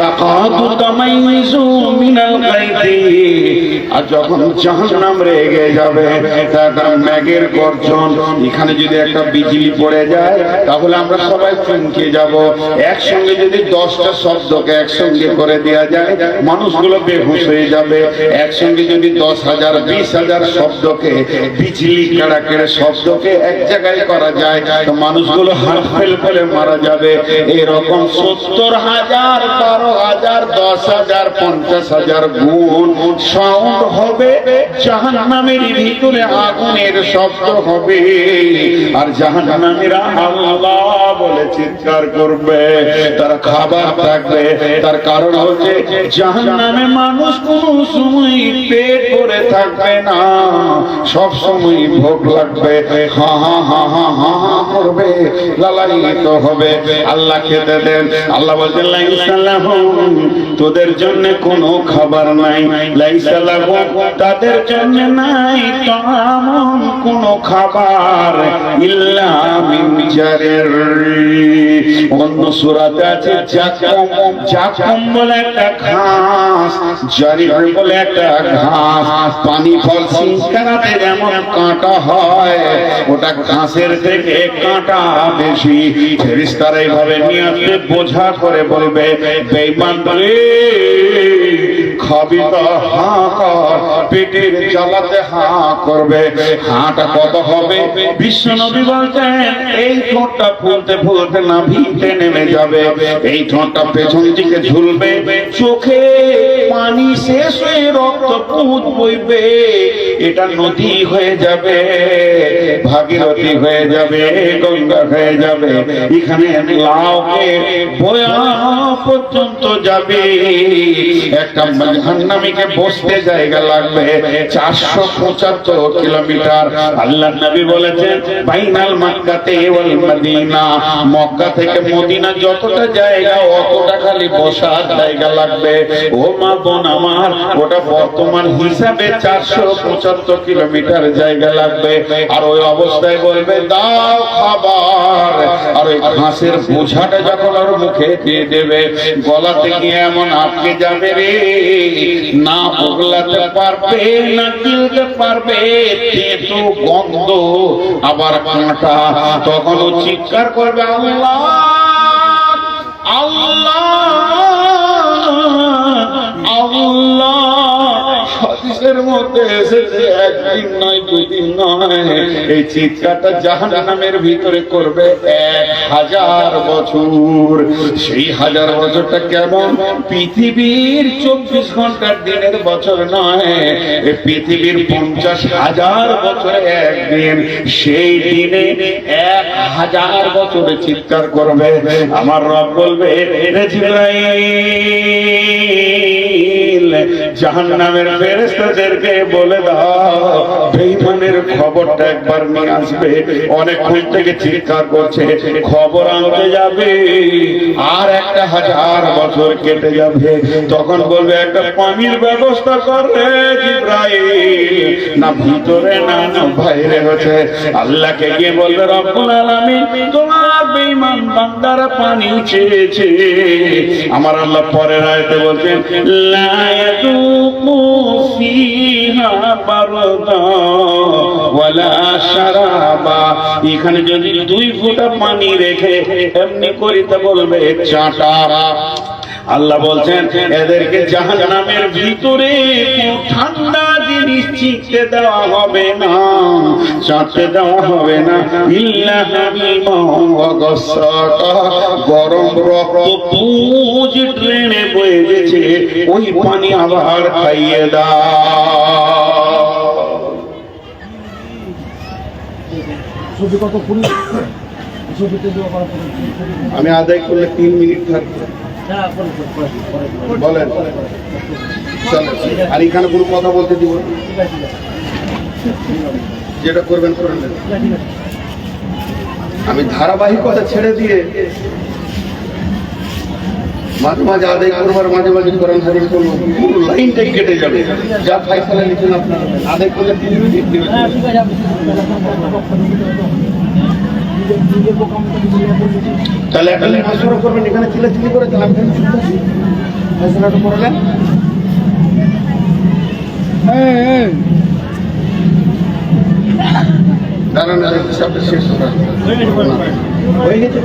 তাকাদু তামাইযু মিনাল গায়তি। আর যখন জাহান্নাম রেগে যাবে, তার মেঘের গর্জন, এখানে যদি একটা বিজলি পড়ে যায় তাহলে আমরা সবাই চমকে যাব। একসঙ্গে যদি 10টা শব্দকে একসঙ্গে করে দেওয়া যায়, মানুষগুলো বেহুশ হয়ে যাবে। একসঙ্গে যদি 10,000 20,000 শব্দকে, বিজলি কাড়াকেড়ে শব্দকে এক জায়গায় করা যায়, তো মানুষগুলো হাত ফেল করে মারা যাবে। এরকম 70,000 12,000 10,000 50,000 গুণ সাউন্ড হবে। জাহান্নামের ভিতরে আগুনের শব্দ হবে, আর জাহান্নামীরা আল্লাহ বলে চিৎকার করবে। তার খাবার থাকবে, তার কারণ হচ্ছে জাহান্নামে মানুষ কোন সময় পেট ভরে থাকবে না, সব সময় ভোগ লাগবে, হা হা হা হা হা হা করবে, লালায়িত হবে। আল্লাহ খেতে দেন। আল্লাহ বলছেন লাইসা লাহুম, তোদের জন্য কোনো খাবার নাই। লাইসা লাহুম, তাদের জন্য নাই তাআমুন, কোনো খাবার, ইল্লা মিন জারির। অন্য সূরাতে আছে জাকুম। জাকুম বলে একটা ঘাস, জারির বলে একটা ঘাস। পানি ফল সিংকারাতে যেমন কাঁটা হয়, ওটা ঘাসের থেকে কাঁটা বেশি। ফেরেশতারা এইভাবে নিয়ে আসবে, বোঝা করে বলবে বেঈমান রে, খাবি তো হা কর, পেটের জ্বালাতে হা করবে। হাটা কত হবে? বিশ্বনবী বলছেন এই ঠোঁটটা ফুলতে ফুলতে নাভিতে নেমে যাবে, এই ঠোঁটটা পেছন দিকে ঝুলবে, চোখে পানি শেষ হয়ে রক্ত পুঁজ বইবে, এটা নদী হয়ে যাবে, ভাগীরথী হয়ে যাবে, গঙ্গা হয়ে যাবে, এখানে লাউকে বয়া পর্যন্ত যাবে। একটা জাহান্নামীকে বসতে জায়গা লাগবে 475 কিলোমিটার। আল্লাহ নবী বলেছেন বাইনাল মক্কাতে ওয়াল মদিনা, মক্কা থেকে মদিনা যতটা জায়গা অতটা খালি বসার জায়গা লাগবে। ও মা বোন আমার, ওটা বর্তমান হিসাবে 475 কিলোমিটার জায়গা লাগবে। আর ওই অবস্থায় বলবে দাও খাবার, আর ওই ঘাসের বোঝাটা যখন ওর মুখে দিয়ে দেবে, গলা থেকে এমন আটকে যাবে রে, না ওগলাতে পারবে না গিলতে পারবে, তেতো গন্ধ আবার কাঁটা। তখন ও চিৎকার করবে আল্লাহ আল্লাহ আল্লাহ। হাদিসের মধ্যে এসেছে একদিন নয় দুদিন নয়, এই চিৎকারটা জাহান্নামের ভিতরে করবে 1000 বছর। সেই 1000 বছরটা কেমন? পৃথিবীর 24 ঘন্টার দিনের বছর নয়, পৃথিবীর 50,000 বছরে একদিন। সেই দিনে 1000 বছরে চিৎকার করবে। আমার রব বলবে রে জিবরাইল, জাহান্নামের ফেরেশতাদেরকে বলে দাও বেঈমানের খবরটা একবার নিয়ে আসবে। অনেকক্ষণ থেকে চিৎকার করছে, খবর আনতে যাবে, আর 1000 বছর কেটে যাবে। তখন বলবে একটা পানির ব্যবস্থা করবে জিবরাইল, না ভিতরে না না বাইরে হচ্ছে। আল্লাহকে গিয়ে বলবে রব্বুল আলামিন, তোমার বেঈমান বান্দারা পানি চেয়েছে। আমার আল্লাহ পরের আয়াতে বলছেন লা ইয়াযুকু ফিহা বারদা ওয়ালা শারাবা। এখানে যদি 2 ফোঁটা পানি রেখে এমনি করিতে বলবে চাটা। আল্লাহ বলছেন এদেরকে জাহান্নামের ভিতরে ঠান্ডা জিনিস চিকতে দেওয়া হবে না, চাটতে দেওয়া হবে না, ইল্লা হামিমা ওয়া গাসসাকা। গরম রক্ত পুঁজ ট্রেনে বয়ে গেছে, ওই পানি আবার খাইয়ে দাও। আমি আদায় করলে 3 মিনিট থাকবে, বলেন। আর এখানে কোনো কথা বলতে দিব, যেটা করবেন করবেন। আমি ধারাবাহিকতা ছেড়ে দিয়ে মাঝে মাঝে আদায় করবার, মাঝে মাঝে কোরআন হাদিস করবো, লাইনটাই কেটে যাবে। যা ফায়সালা লিখেন আপনারা আদায় করলে 3 মিনিট দিবেন। তাহলে একটা মাসুরা করবেন, এখানে চিল্লাচিল্লি করে দিলাম। ফেসলাটা করলেন দাঁড়ান হিসাবটা শেষ হয়ে গেছে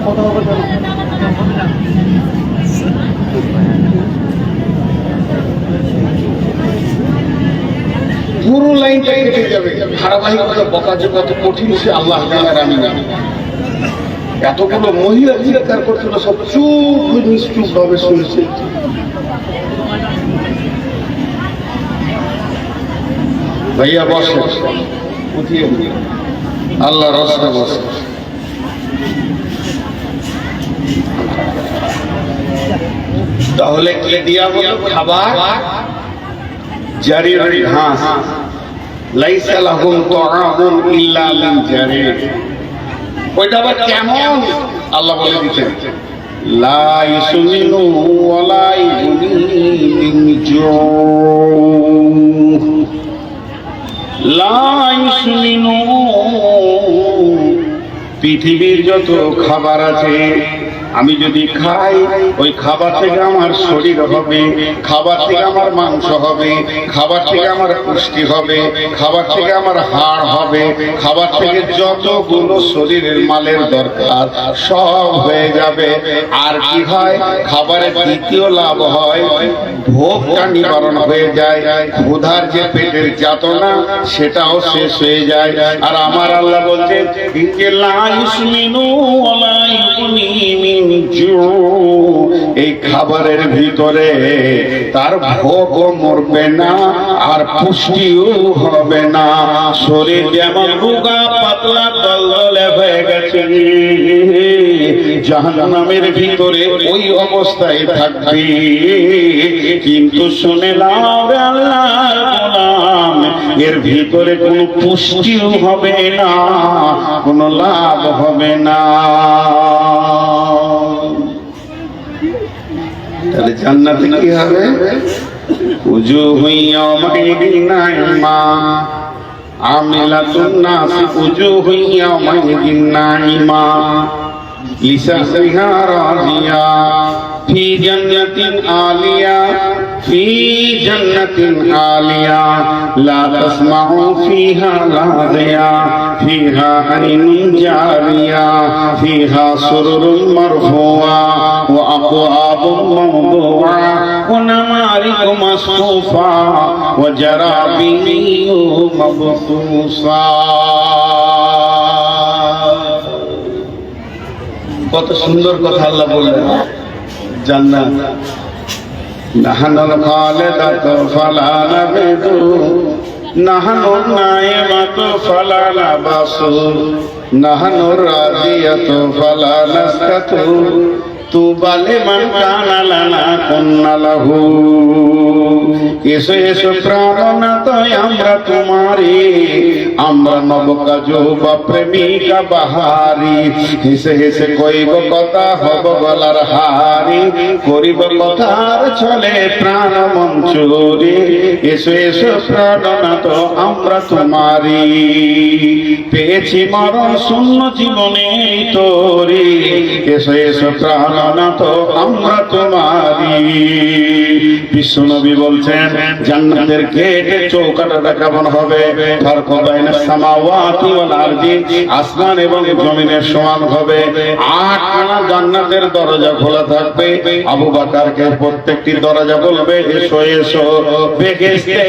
কথা হবে পুরো লাইনটা কেটে যাবে। ধারাবাহিকতা বকা যে কত কঠিন সে আল্লাহ জানার, আমি না। এতগুলো মহিলা চিৎকার করছিল, সব চুপ নিশ্চুপ ভাবে শুনছে। ভাইয়া বসে উঠিয়ে আল্লাহ রাস্তা বসে। তাহলে কি দিয়া বলো খাবার জারি, হ্যাঁ, লাইসা লাহুম তুআমুন ইল্লা মিন জারি। ওইটা আবার কেমন আল্লাহ বলে দিচ্ছেন, লা ইসমিনু ওয়ালা ইগুনি মিন জু, লা ইসমিনু। পৃথিবীর যত খাবার আছে আমি যদি খাই, ওই খাবার থেকে আমার শরীর হবে, খাবার থেকে আমার মাংস হবে, খাবার থেকে আমার পুষ্টি হবে, খাবার থেকে আমার হাড় হবে, খাবার থেকে যতগুলো শরীরের মালের দরকার সব হয়ে যাবে। আর কি হয়, খাবারের দ্বিতীয় লাভ হয়, ভোগটা নিবারণ হয়ে যায়, ক্ষুধার যে পেটের যাতনা সেটাও শেষ হয়ে যায়। আর আমার আল্লাহ বলছেন, এই খাবারের ভিতরে তার ভোগও মরবে না আর পুষ্টিও হবে না। শরীর যেমন রোগা পাতলা দলদলে হয়ে গেছে, জাহান্নামের ভিতরে ওই অবস্থায় থাকবে। কিন্তু শুনে লাও রে আল্লাহর গোলাম, এর ভিতরে কোনো পুষ্টিও হবে না, কোনো লাভ হবে না। তাহলে জান্নাতে কি হবে? উজুহু ইয়াওমাইদিন নাইমা, আমিলাতুন নাস উজুহু ইয়াওমাইদিন নাইমা, লিসাহরিহা রাদিয়া, ফি জান্নাতিন আলিয়া, ফি জান্নাতিন আলিয়া, লা তাসমাউ ফিহা লাযিয়া, ফিহা আইনুন জারিয়া, ফিহা সুরুরুন মারফুআ ওয়া আকওয়াবুন মাওদুআ ওয়া নামারিকু মাসফুফা ওয়া জারাবিয়্যু মাবসুসা। কত সুন্দর কথা আল্লাহ বললেন। জান্নাত নাহানুল খালিদাতু ফালা নাবিদু, নাহানুন নাইমাতু ফালা নাবাসু, নাহানুর রাদিয়াতু ফালা নাসকাতু, তুবা লিমান কানা লানা কুন্না লাহু। এসো এসো প্রাণনাথ আমরা তোমারি, আমরা নবকাজুবা প্রেমিকা বাহারি, হেসে হেসে কইব কথা হব গলার হারি, করিব কথার ছলে প্রাণ মঞ্চুরি। এসো এসো প্রাণনাথ আমরা তোমারি, পেয়েছি মরণ শূন্য জীবনে তোরি। এসো এসো প্রাণনাথ আমরা তোমারি। বিশ্বনবী বলছেন, জান্নাতের গেটে চৌকাঠটা কেমন হবে? ফারকু বাইনাস সামাওয়াতি ওয়াল আরদি, আসমান এবং জমিনের সমান হবে। 8 আনা জান্নাতের দরজা খোলা থাকবে। আবু বকরকে প্রত্যেকটি দরজা বলবে, এসো এসো। বেহেশতে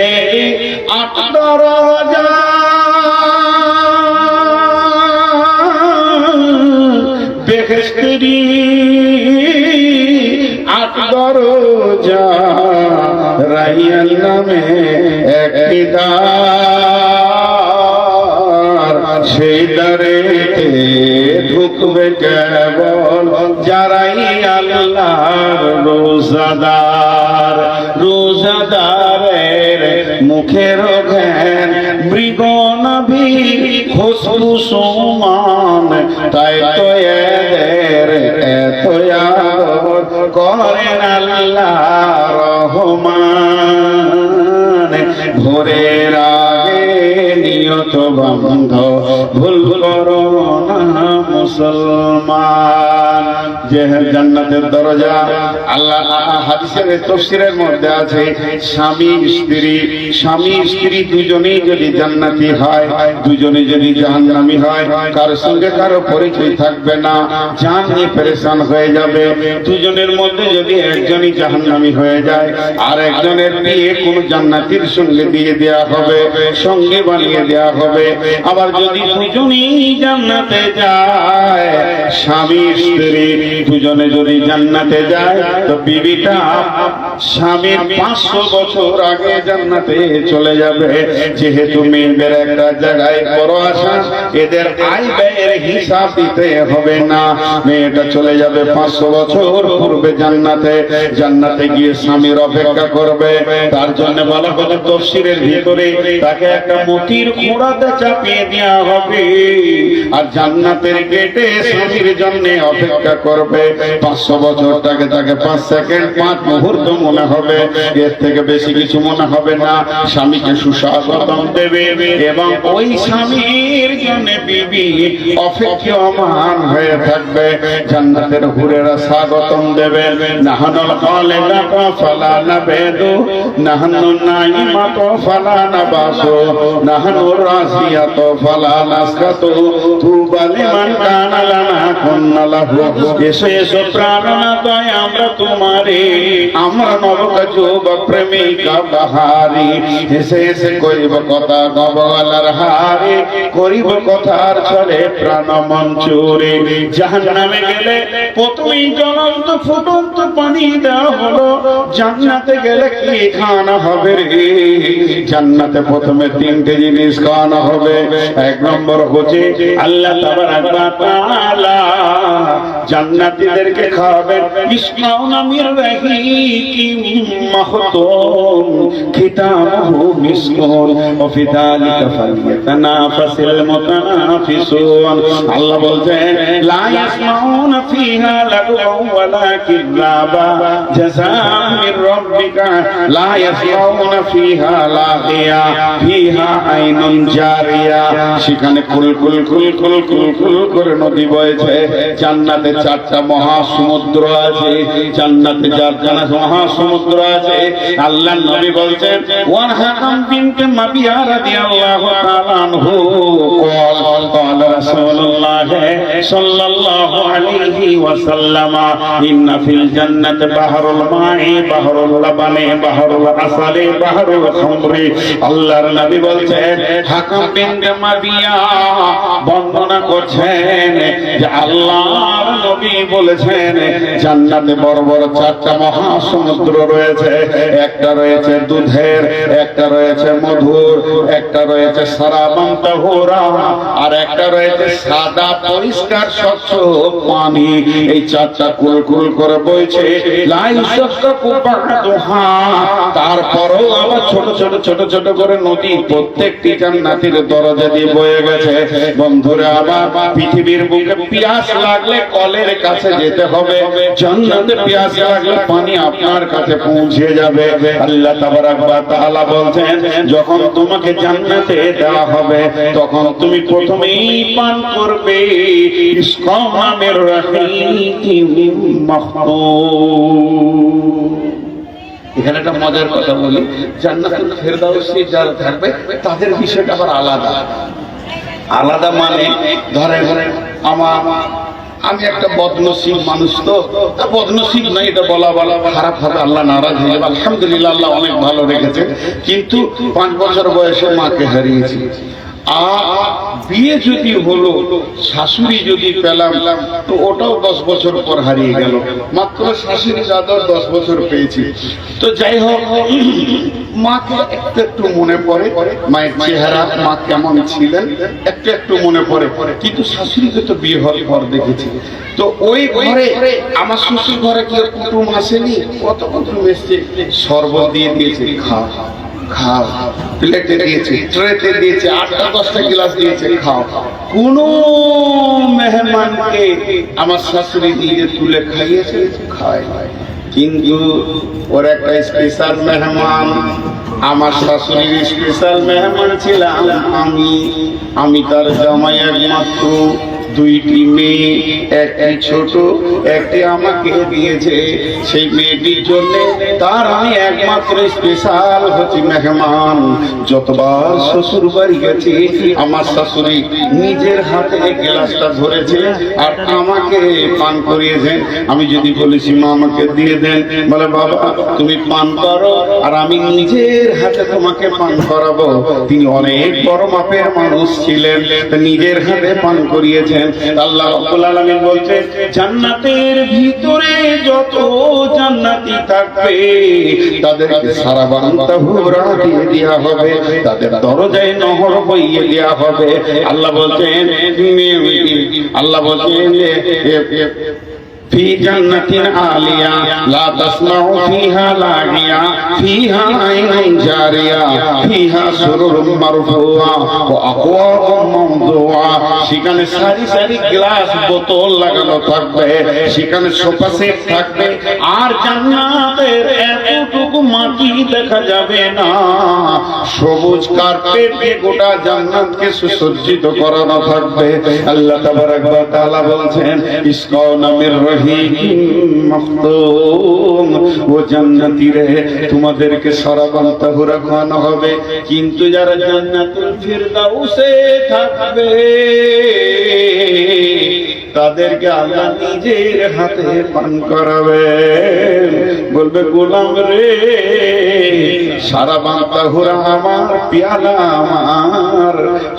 8 দরজা, বেহেশতেরি 8 দরজা, রাইয়ান নামে একটি দ্বার, সেই দ্বারেতে ঢুকবে কেবল যারাই আল্লাহর রোজাদার। রোজাদারের মুখের ঘ্রাণ মৃগ নাভি খুশবু সমান, তাই তো এদের এত আদর করেন আল্লাহ রহমান। ভোরের আগে নিয়ত বন্ধ ভুল করো না মুসলমান। যে জান্নাতের দরজা। আল্লাহ হাদিসের তাফসীরের মধ্যে আছে স্বামী স্ত্রী দুজনেই যদি জান্নাতি হয়, দুজনে যদি জাহান্নামী হয়, কারোর সঙ্গে কারো পরিচয় থাকবে না, জান নিয়ে পেরেশান হয়ে যাবে। দুজনের মধ্যে যদি একজনই জাহান্নামী হয়ে যায়, আর একজনের বিয়ে কোন জান্নাতীর সঙ্গে দিয়ে দেয়া হবে, সঙ্গে বানিয়ে দেয়া হবে। আবার যদি দুজনেই জান্নাতে যায়, স্বামী স্ত্রী দুজনে যদি জান্নাতে যায়, তো বিবিটা স্বামীর 500 বছর আগে জান্নাতে চলে যাবে। যেহেতু মেয়েদের একটা জায়গায় বড় আশা, এদের আয় ব্যয়ের হিসাব দিতে হবে না, মেয়েটা চলে যাবে 500 বছর পূর্বে জান্নাতে গিয়ে স্বামীর অপেক্ষা করবে। তার জন্য বলা হলো তাফসীরের ভিতরে তাকে একটা মতির ঘোড়াতে চাপিয়ে দেওয়া হবে, আর জান্নাতের গেটে স্বামীর জন্য অপেক্ষা করবে। 500 বছরটাকে তাকে 5 সেকেন্ড 5 মুহূর্ত মনে হবে, এর থেকে বেশি কিছু মনে হবে না। স্বামীকে সুস্বাগতম দেবে এবং ওই স্বামীর জন্য বিবি অপেক্ষমান হয়ে থাকবে। জান্নাতের হুরেরা স্বাগতম দেবে। নাহানুল খালিদাতু ফালা নাবেদু, নাহানুন নাইমাতু ফালা নাবাসু, নাহানুর রাসিয়াতু ফালা নাসকাতু, তুবা লিমান কানা লানা কুন্না লাহু। এসো এসো প্রাণনাথ আমরা তোমারে, আমরা নবকা যুবক প্রেমিকা বাহারি। এসে এসে করিব কথা নবলার হারে, করিব কথার ছলে প্রাণ মঞ্চুরে। জাহান্নামে গেলে প্রথমেই জ্বলন্ত ফুটন্ত পানি দেওয়া হলো, জান্নাতে গেলে কি খাওয়ানো হবে রে? জান্নাতে প্রথমে 3টে জিনিস খাওয়ানো হবে। 1 নম্বর হচ্ছে আল্লাহ তাবারাক ওয়া তাআলা জান্নাতীদেরকে খাওয়াবেন ইসমাউনা মির রাহিকিম মাখতুম খিতামুহু মিসকুন ওয়া ফি যালিকা ফালইয়াতানাফাসিল মুতানাফিসুন। আল্লাহ বলছেন লা ইয়াসমাউনা ফিহা লাগওয়া ওয়ালা কিযাবা জাযাআ মির রাব্বিকা লা ইয়াসমাউনা ফিহা লাহিয়া ফিহা আইনুন জারিয়া। সেখানে কুল কুল কুল কুল কুল কুল করে নদী বইছে। জান্নাতে 4টা মহাসমুদ্র আছে, জান্নাতে 4টা মহাসমুদ্র আছে। আল্লাহর নবী বলছেন ওয়ান হাকাম বিনতে মাবিয়া রাদিয়াল্লাহু তাআলা আনহু قال رسول الله صلى الله عليه وسلم إن في الجنة بحر الماء بحر اللبن بحر العسل بحر الخمر। আল্লাহর নবী বলছেন হাকাম বিনতে মাবিয়া বর্ণনা করছেন যে আল্লাহর নবী বলেছেন জান্নাতে বড় বড় 4টা মহাসমুদ্র রয়েছে। একটা রয়েছে দুধের, একটা রয়েছে মধুর, একটা রয়েছে সারাবান তাহুরা, আর একটা রয়েছে সাদা পরিষ্কার স্বচ্ছ পানি। এই 4টা কুল কুল করে বইছে। তারপরও আবার ছোট ছোট ছোট ছোট করে নদী প্রত্যেকটি জান্নাতের দরজা দিয়ে বয়ে গেছে। বন্ধুরা আবার পৃথিবীর বুকে পিয়াস লাগলে কলের কাছে যেতে হবে, জান্নাতে পিয়াস লাগলে পানি আপনার কাছে পৌঁছে যাবে। আল্লাহ তাবারাক ওয়া তাআলা বলছেন যখন তোমাকে জান্নাতে দেওয়া হবে তখন তুমি প্রথমেই পান করবে ইসকামের রাহিকিম মাখতুম। এখানে একটা মজার কথা বলি, জান্নাতুল ফেরদাউসে যারা থাকবে তাদের বিষয়টা আবার আলাদা। মানে ধরেন আমি একটা বদনসিব মানুষ, তো বদনসিব নাই এটা বলা খারাপ হবে, আল্লাহ নারাজ হয়ে যাবে। আলহামদুলিল্লাহ আল্লাহ অনেক ভালো রেখেছে, কিন্তু 5 বছর বয়সে মাকে হারিয়েছি। বিয়ে যদি হলো, শাশুড়ি যদি পেলাম, তো ওটাও 10 বছর পর হারিয়ে গেল। মাত্র শাশুড়ির আদর 10 বছর পেয়েছি। তো যাই হোক, মাকে একটু একটু মনে পড়ে, মায়ের চেহারা, মা কেমন ছিলেন একটু একটু মনে পড়ে। কিন্তু শাশুড়িকে তো বিয়ে হওয়ার পর দেখেছি। তো ওই ঘরে আমার শ্বশুর ঘরে কি কুটুম আসেনি? কত কুটুম এসছে, শরবত দিয়ে দিয়েছে, খাও খাও, প্লেটে দিয়েছে, ট্রেতে দিয়েছে, 8টা 10টা গ্লাস দিয়েছে, খাও। কোন মেহমানকে আমার শাশুড়ি নিজে তুলে খাইয়েছে? খায়। কিন্তু ওর একটা স্পেশাল মেহমান, আমার শাশুড়ির স্পেশাল মেহমান ছিলাম আমি তার জামাই একমাত্র। দুইটি মেয়ে, একটি ছোট, একটি আমাকে দিয়েছে। সেই মেয়েটির জন্য তার আমি একমাত্র স্পেশাল হচ্ছি মেহমান। যতবার শ্বশুর বাড়ি গেছি আমার শাশুড়ি নিজের হাতে গ্লাসটা ধরেছে আর আমাকে পান করিয়েছেন। আমি যদি বলেছি মা আমাকে দিয়ে দেন, বলে বাবা তুমি পান করো আর আমি নিজের হাতে তোমাকে পান করাবো। তিনি অনেক বড় মাপের মানুষ ছিলেন, নিজের হাতে পান করিয়েছেন। আল্লাহ রাব্বুল আলামিন বলছে জান্নাতের ভিতরে যত জান্নাতি থাকবে তাদেরকে সারা বান্তা হুরা দিয়ে দেওয়া হবে, তাদের দরজায় নহর বইয়ে দেওয়া হবে। আল্লাহ বলছেন في جنة عالية لا تسمع فيها لاغيا فيها عين جارية فيها سرر مرفوعة وأكواب موضوعة। সেখানে সারি সারি গ্লাস বোতল লাগানো থাকবে, সেখানে সোফা সেট থাকবে, আর জান্নাতের এতটুকু মাটি দেখা যাবে না। সবুজ কার্পেট দিয়ে গোটা জান্নাতকে সুসজ্জিত করানো থাকবে। আল্লাহ তাবারাক ওয়া তাআলা বলছেন ইসকাউনা মির ও জান্নাতি রে তোমাদেরকে শরাবান তাহুরা খাওয়ানো হবে, কিন্তু যারা জান্নাতুল ফিরদাউসে থাকবে তাদেরকে আল্লাহ নিজের হাতে পান করাবে। বলবে গোলাম রে শরাবান তাহুরা আমার, পেয়ালা আমার,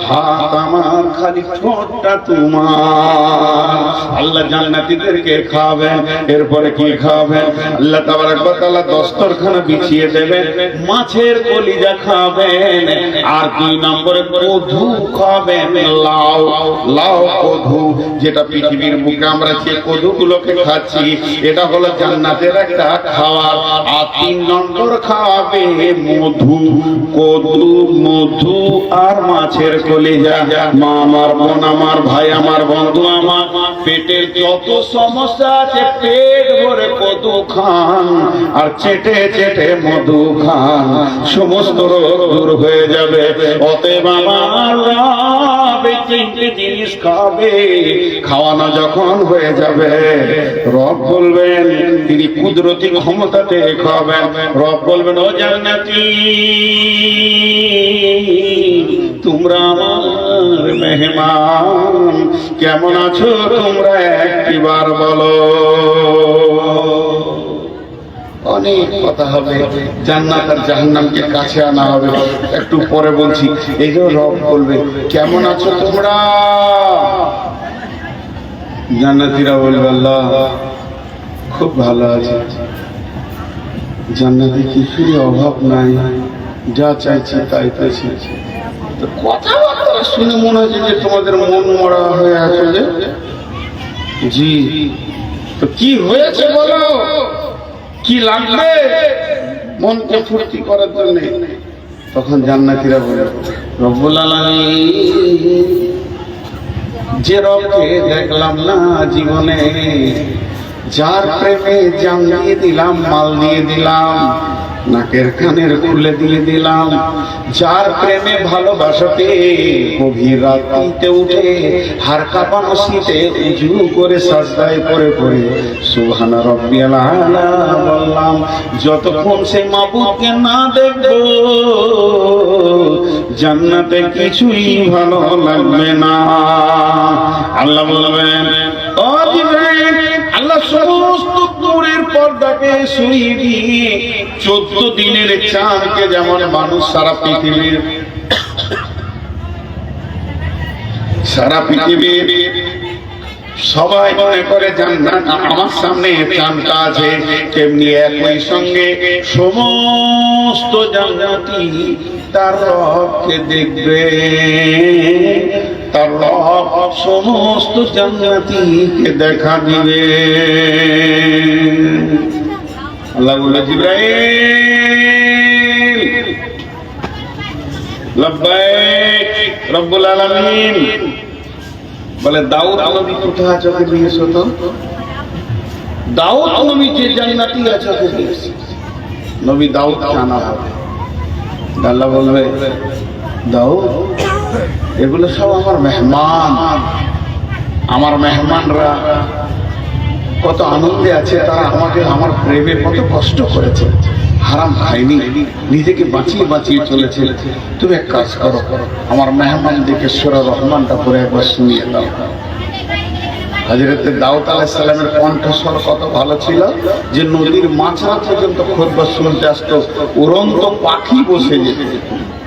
হাত আমার, খালি ঠোঁটটা তোমার। আল্লাহ জান্নাতীদেরকে খাওয়াবেন। এরপরে কি খাওয়াবেন? আল্লাহ তাবারাক ওয়া তাআলা দস্তরখানা বিছিয়ে দেবেন, মাছের কলিজা খাবেন, আর 2 নম্বরে কদু খাবেন। লাউ, লাউ কদু, যেটা পৃথিবীর বুকে আমরা যে কদুগুলোকে খাচ্ছি এটা হলো জান্নাতের একটা খাবার। আর 3 নম্বর খাওয়াবে মধু, কদু, মধু আর মাছের কলিজা। মা আমার, বোন আমার, ভাই আমার, বন্ধু আমার, পেটের যত সমস্যা আছে পেট ভরে কদু খান আর চেটে চেটে মধু খান, সমস্ত রোগ দূর হয়ে যাবে। অতএব আমার রব এই 3টে জিনিস খাবে। খাওয়ানো যখন হয়ে যাবে রব বলবেন, তিনি কুদরতি ক্ষমতাতে খাবেন। রব বলবেন ও জান্নাতি তোমরা আমার মেহমান, কেমন আছো তোমরা একবার বলো। অনেক কথা হবে, জান্নাত আর জাহান্নামকে কাছে আনা হবে, একটু পরে বলছি। এই যে রব বলবে কেমন আছো তোমরা, জান্নাতীরা বলবে আল্লাহ খুব ভালো আছে, জান্নাতে কিছুই অভাব নাই, যা চাইছি তাই পেয়েছি। কথাবার্তা শুনে মনে হচ্ছে যে তোমাদের মন মরা হয়ে আছে। যে জি, তো কি হয়েছে বলো, কি লাগবে মনকে ফুর্তি করার জন্য? তখন জান্নাতীরা বলে রব্বুল আলামিন, যে রবকে দেখলাম না জীবনে, যার প্রেমে জান দিয়ে দিলাম, মাল দিয়ে দিলাম, নাকের কানের খুলে দিয়ে দিলাম, যার প্রেমে ভালোবাসাতে গভীর রাতে উঠে হার কাঁপানো শীতে উজু করে সাজদায় পড়ে পড়ে সুবহানা রাব্বিয়াল আলা বললাম, যতক্ষণ সেই মাবুদকে না দেখবো জান্নাতে কিছুই ভালো লাগবে না। আল্লাহ বলবেন ও জিবরাইল, আল্লাহ সমস্ত নূরের পর্দাকে সরিয়ে দিয়ে 14 দিনের চাঁদকে, যেমন মানুষ সারা পৃথিবীর সবাই মনে করে জান্নাত আমার সামনে চাঁদটা আছে, তেমনি একই সঙ্গে সমস্ত জান্নাতি তার রবকে দেখবে, তার রব সমস্ত জান্নাতীকে দেখা দিবে। আল্লাহ বলে জিবরাইল লব্বাইক রব্বুল আলামিন। বলে দাউদ নবী কোথায় চোখে দিয়েছো? তো দাউদ নবী যে জান্নাতি আছে ওকে দিয়েছে, নবী দাউদ জানা হবে। আল্লাহ বলবে দাউদ এগুলো সব আমার মেহমান, আমার মেহমানরা কত আনন্দে আছে, তারা আমাকে আমার প্রেমে কত কষ্ট করেছে, হারাম খায়নি, নিজেকে বাঁচিয়ে বাঁচিয়ে চলেছে। তুমি এক কাজ করো, আমার মেহমানদেরকে সূরা রহমানটা পড়ে একবার শুনিয়ে দাও। হযরত দাউদ আলাইহিস সালামের কণ্ঠস্বর কত ভালো ছিল যে নদীর মাঝরা পর্যন্ত খুতবা শুনতে আসতো, উড়ন্ত পাখি বসে যেত,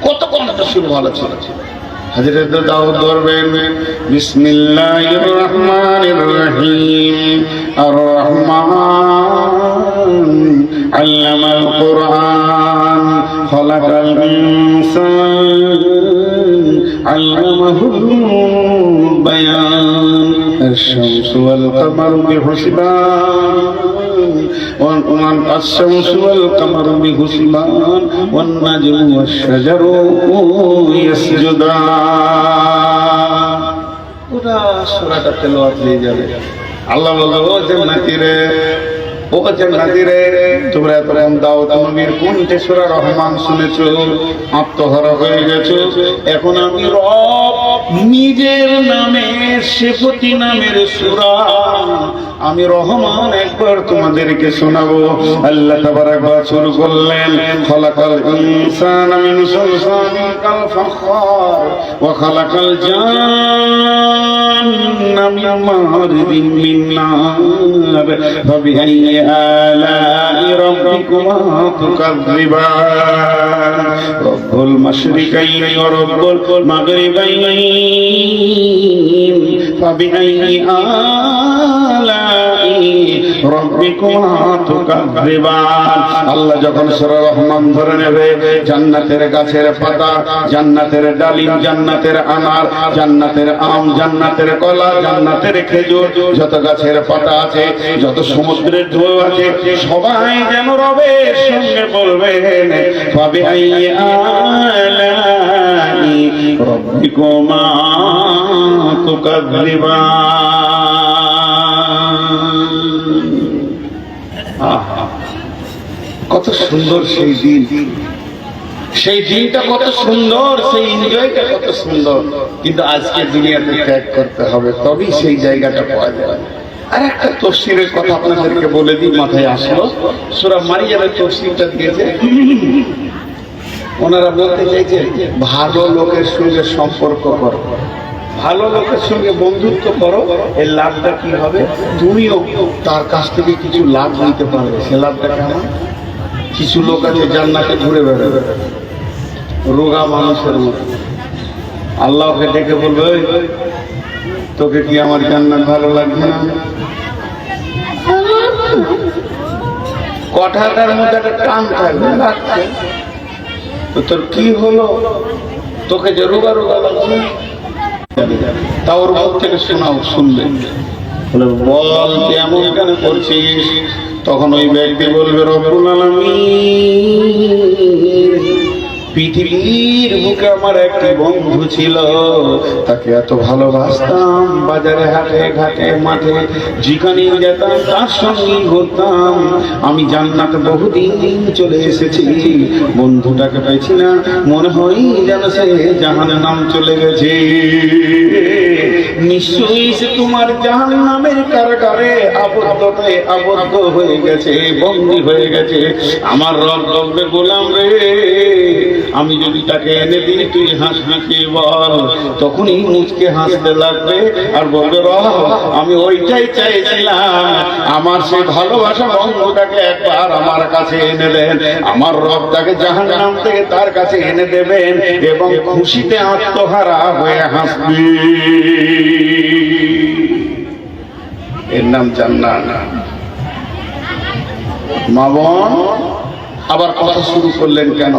কত কণ্ঠস্বর ভালো ছিল। হযরত দাউদ বলবেন, বিসমিল্লাহির রহমানির রহিম, আর রহমান আল্লামাল কুরআন, খলাকাল ইনসান আল্লামাহুল বায়ান, الشمس والقمر بحسبان الشمس والقمر بحسبان والنجم والشجر يسجدان। পুরা সূরাটা তেলাওয়াত হয়ে যাবে। আল্লাহ বলবে, ও জান্নাতীরা, ও জান্নাতীরা, তোমরা এতক্ষণ দাউদ নবীর কণ্ঠে সূরা রহমান শুনেছো, আত্মহারা হয়ে গেছো। এখন আমি রব নিজের নামে, সিফতি নামের সূরা আমি রহমান একবার তোমাদেরকে শোনাবো। আল্লাহ তাবারাক ওয়া তাআলা শুরু করলেন, খলাকাল ইনসানা মিন সালসালিন কাল ফাখার ওয়া খলাকাল জান্না মিন মারজিন মিন নার ফাবিআইয়ি আলাই রাব্বিকুমা তুকাযযিবান রব্বুল মাশরিকাইনি ওয়া রব্বুল মাগরিবাইনি ফাবিআইয়ি আলাই রাব্বিকুমা তুকাযযিবান। আল্লাহ যখন সূরা রহমান ধরে নেবে, জান্নাতের গাছের পাতা, জান্নাতের ডালিম, জান্নাতের আনার, জান্নাতের আম, জান্নাতের কলা, জান্নাতের খেজুর, যত গাছের পাতা আছে, যত সমুদ্রের ঢেউ আছে, সবাই যেন রবের সঙ্গে বলবেন, ফাবিআইয়ি আলাই রাব্বিকুমা তুকাযযিবান। কত সুন্দর সেই দিন, সেই দিনটা কত সুন্দর, সেই এনজয়টা কত সুন্দর। কিন্তু আজকে দুনিয়াতে ত্যাগ করতে হবে, তবেই সেই জায়গাটা পাওয়া যাবে। আর একটা তাফসীরের কথা আপনাদেরকে বলে দিই, মাথায় আসলো, সূরা মারিয়ামের তাফসীরটা দিয়েছে, ওনারা বলতে চাইছে ভালো লোকের সঙ্গে সম্পর্ক করো, ভালো লোকের সঙ্গে বন্ধুত্ব করো, এর লাভটা কি হবে, তুমিও তার কাছ থেকে কিছু লাভ নিতে পারবে। সে লাভটা কেমন? কিছু লোক আছে জান্নাতে ঘুরে বেড়াবে রোগা মানুষের মতো, আল্লাহকে ডেকে বলবে, তোকে কি আমার জান্নাত ভালো লাগবে না? কথাটার মধ্যে একটা টান থাকবে, লাগছে তো তোর কি হলো, তোকে যে রোগা রোগা লাগছে, তা ওর মুখ থেকে শোনাও, শুনবে, বল এমন কেন করছিস? তখন ওই ব্যক্তি বলবে, রব্বুল আলামিন, পৃথিবীর বুকে আমার একটি বন্ধু ছিল, তাকে এত ভালোবাসতাম, বাজারে হাটে ঘাটে মাঠে যেখানেই যেতাম তার সঙ্গে ঘুরতাম। আমি জান্নাতে বহুদিন চলে এসেছি, বন্ধুটাকে পেয়েছি না, মনে হয় যেন সে জাহান্নাম চলে গেছে। নিশ্চয়ই সে তোমার জাহান্নামের কারাগারে আবদ্ধ হয়ে গেছে, বন্দী হয়ে গেছে। আমার রব বলবে, গোলাম রে, আমি যদি তাকে এনে দিই, তুই হাসি বল। তখনই মুচকে হাসতে লাগবে আর বলবে, রব আমি ওইটাই চাইছিলাম, আমার সেই ভালোবাসা বন্ধুটাকে একবার আমার কাছে এনে দেন। আমার রব তাকে জাহান্নাম থেকে তার কাছে এনে দেবেন এবং খুশিতে আত্মহারা হয়ে হাসবে। এর নাম জান্নাত। মা বোন আবার কথা শুরু করলেন কেন?